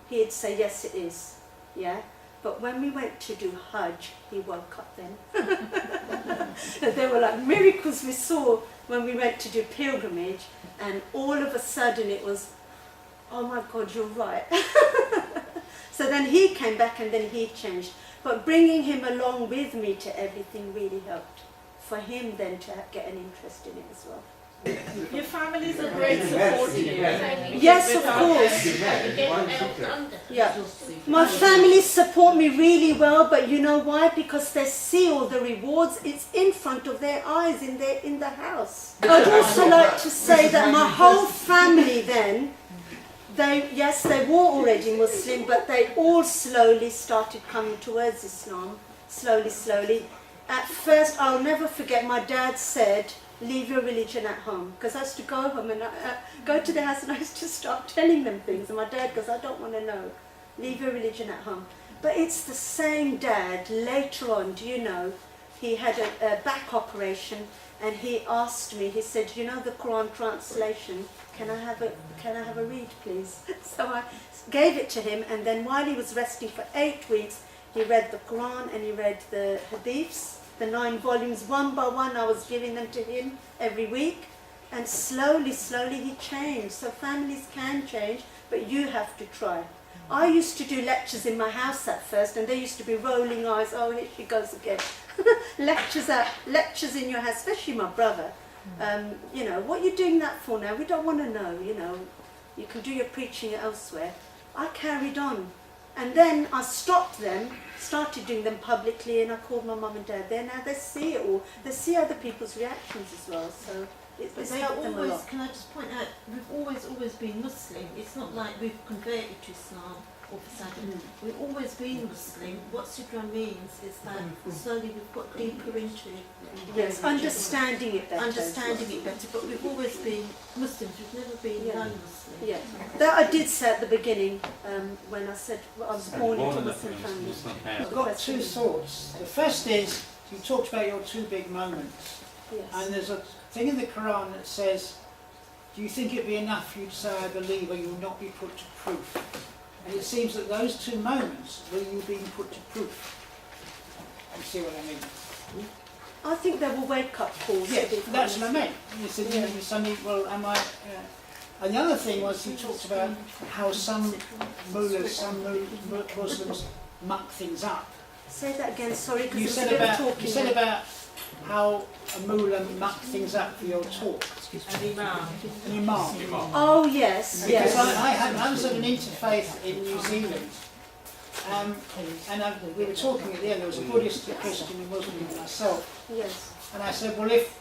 he'd say, yes, it is. Yeah. But when we went to do Hajj, he woke up then. And there were like miracles we saw when we went to do pilgrimage, and all of a sudden it was, oh my God, you're right. So then he came back and then he changed. But bringing him along with me to everything really helped for him then to get an interest in it as well. Your families are great support to you. Yes, of course. Yeah. My family support me really well, but you know why? Because they see all the rewards. It's in front of their eyes in the house. I'd also like to say that my whole family then, they were already Muslim, but they all slowly started coming towards Islam, slowly. At first, I'll never forget, my dad said, leave your religion at home. Because I used to go home and go to the house and I used to start telling them things. And my dad goes, I don't want to know. Leave your religion at home. But it's the same dad later on, do you know? he had a back operation, and he asked me, he said, you know the Quran translation, can I have a read please? So I gave it to him, and then while he was resting for 8 weeks, he read the Quran and he read the Hadiths, the 9 volumes, one by one. I was giving them to him every week, and slowly he changed. So families can change, but you have to try. I used to do lectures in my house at first, and they used to be rolling eyes. Oh, here she goes again. Lectures in your house, especially my brother. You know, what are you doing that for now? We don't want to know, you know. You can do your preaching elsewhere. I carried on. And then I stopped them, started doing them publicly, and I called my mum and dad there. Now they see it all. They see other people's reactions as well. So it's helped them a lot. Can I just point out, we've always been Muslim. It's not like we've converted to Islam all of a sudden. We've always been Muslim. What Sidra means is that slowly we've got deeper into it. Yes, understanding it better. But we've always been Muslims. We've never been non-Muslim. Yeah, that I did say at the beginning when I said I was born into a Muslim family. I've got 2 thoughts. The first is, you talked about your 2 big moments. Yes. And there's a thing in the Quran that says, do you think it'd be enough for you to say I believe or you will not be put to proof? And it seems that those 2 moments were you being put to proof. You see what I mean? I think there were wake-up calls. Yes, that's what I meant. You said, you suddenly, well, am I... And the other thing was, you talked about how some mullahs, some Muslims muck things up. Say that again, sorry, because You it's a said bit of about talking. you said about how a mullah mucked things up for your talk. An imam. An imam. Oh yes, Because yes. I was at an Interfaith in New Zealand, and we were talking at the end. There was a Buddhist, a Christian, a Muslim, and myself. Yes. And I said, well, if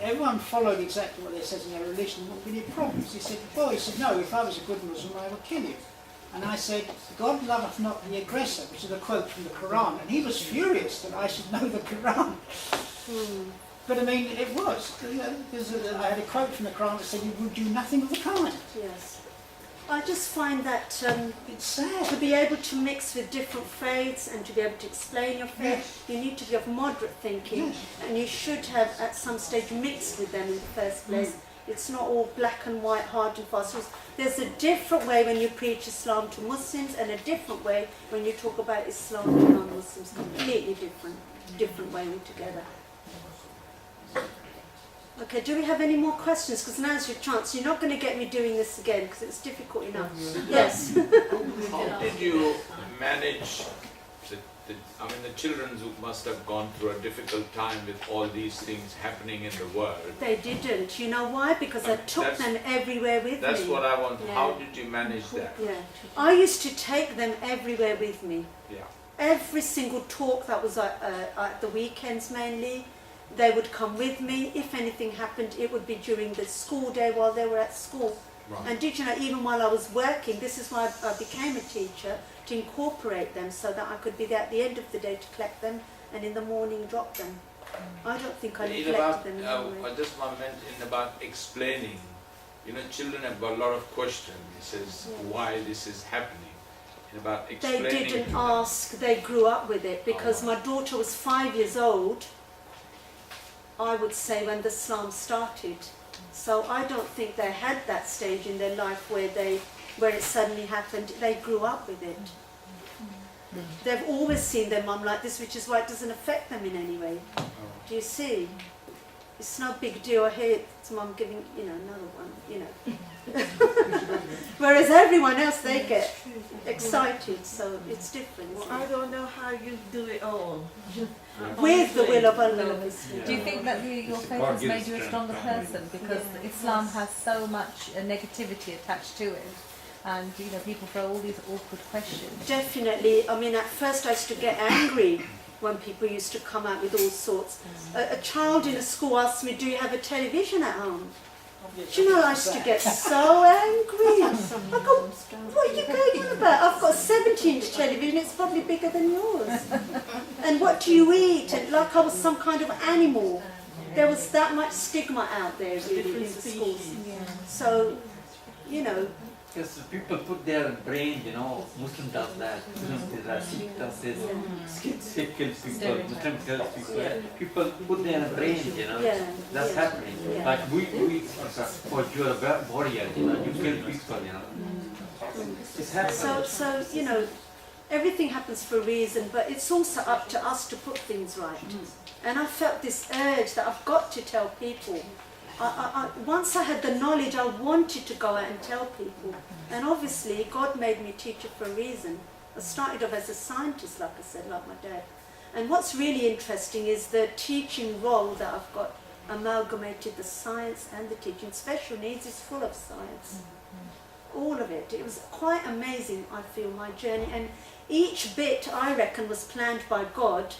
everyone followed exactly what they said in their religion, there wouldn't be any problems. He said, well, no, if I was a good Muslim, I would kill you. And I said, God loveth not the aggressor, which is a quote from the Quran. And he was furious that I should know the Quran. But I mean, it was. You know, I had a quote from the Quran that said, you would do nothing of the kind. Yes. I just find that It's sad. to be able to mix with different faiths and to be able to explain your faith, you need to be of moderate thinking, and you should have at some stage mixed with them in the first place. It's not all black and white, hard and fast rules. There's a different way when you preach Islam to Muslims, and a different way when you talk about Islam to non-Muslims. Completely different way altogether. Okay, do we have any more questions? Because now's your chance. You're not going to get me doing this again because it's difficult enough. Yes. How did you manage the children who must have gone through a difficult time with all these things happening in the world? They didn't. You know why? Because I took them everywhere with me. That's what I want. Yeah. How did you manage that? Yeah. I used to take them everywhere with me. Yeah. Every single talk that was at the weekends mainly, they would come with me. If anything happened, it would be during the school day while they were at school. Right. And did you know, even while I was working, this is why I became a teacher, to incorporate them so that I could be there at the end of the day to collect them and in the morning drop them. I don't think I neglected them in any way. I just meant in about explaining. You know, children have got a lot of questions. It says why this is happening. And about explaining They didn't to them. ask, they grew up with it, because my daughter was 5 years old, I would say, when the Islam started. So I don't think they had that stage in their life where it suddenly happened. They grew up with it. They've always seen their mum like this, which is why it doesn't affect them in any way. Do you see? It's no big deal. I hear it's mum giving, another one, Whereas everyone else, they get excited, so it's different. Well, I don't know how you do it all. With the will of Allah. Do you think that your faith has made you a stronger person? Because Islam has so much negativity attached to it, and people throw all these awkward questions. Definitely. I mean, at first I used to get angry when people used to come out with all sorts. A child in a school asked me, do you have a television at home? Do you know, I used to get so angry. I go, what are you going on about? I've got a 17-inch television, it's probably bigger than yours. And what do you eat? And like I was some kind of animal. There was that much stigma out there really in the schools. So, Because people put their brain, you know, Muslim does that, Sikh does this, Sikh kills people, Muslim kills people. Yeah. People put their brain, you know, Yeah. that's Yeah. happening. Yeah. Like we, for you're a warrior, you know, you kill people, you know. It's happening. So you know, everything happens for a reason, but it's also up to us to put things right. And I felt this urge that I've got to tell people. Once I had the knowledge, I wanted to go out and tell people. And obviously, God made me a teacher for a reason. I started off as a scientist, like I said, like my dad. And what's really interesting is the teaching role that I've got amalgamated the science and the teaching. Special needs is full of science. All of it. It was quite amazing, I feel, my journey. And each bit, I reckon, was planned by God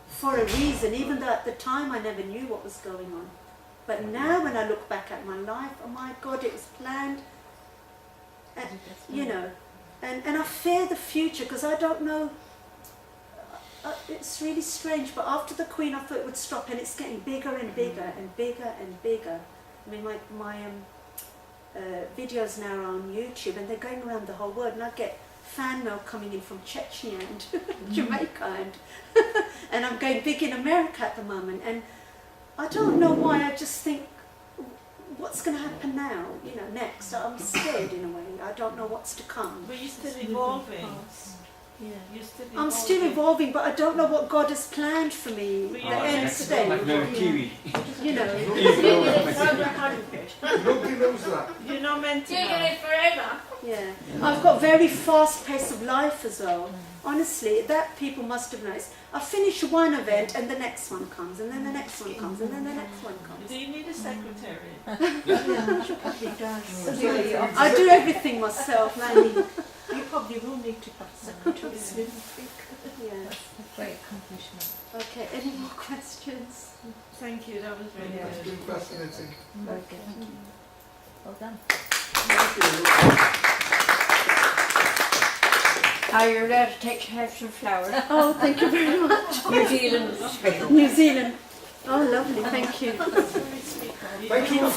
for a reason, even though at the time I never knew what was going on. But now when I look back at my life, oh my God, it was planned. And, you know, and I fear the future because I don't know. It's really strange, but after the Queen I thought it would stop, and it's getting bigger and bigger and bigger and bigger. I mean, my videos now are on YouTube and they're going around the whole world, and I get fan mail coming in from Chechnya and Jamaica, and I'm going big in America at the moment, and I don't know why. I just think, what's going to happen now? You know, next. I'm scared in a way. I don't know what's to come. But you're still evolving. Yeah. You're still I'm still evolving, but I don't know what God has planned for me. But The you're end state. Like little kiwi. You know. Nobody knows that. You're not meant to You're know. going forever. Yeah. I've got very fast pace of life as well. Honestly, that people must have noticed. I finish one event and the next one comes, and then the next one comes, and then the next one comes. Do you need a secretary? Yeah, she probably does. I do everything myself, Naeem. You probably will need to have secretaries. Yeah. Great accomplishment. Okay, any more questions? Thank you, that was really It's good. been fascinating. Very good. Well done. Are you allowed to have some flowers? Oh, thank you very much. New Zealand special. New Zealand. Oh, lovely, thank you. Thank you.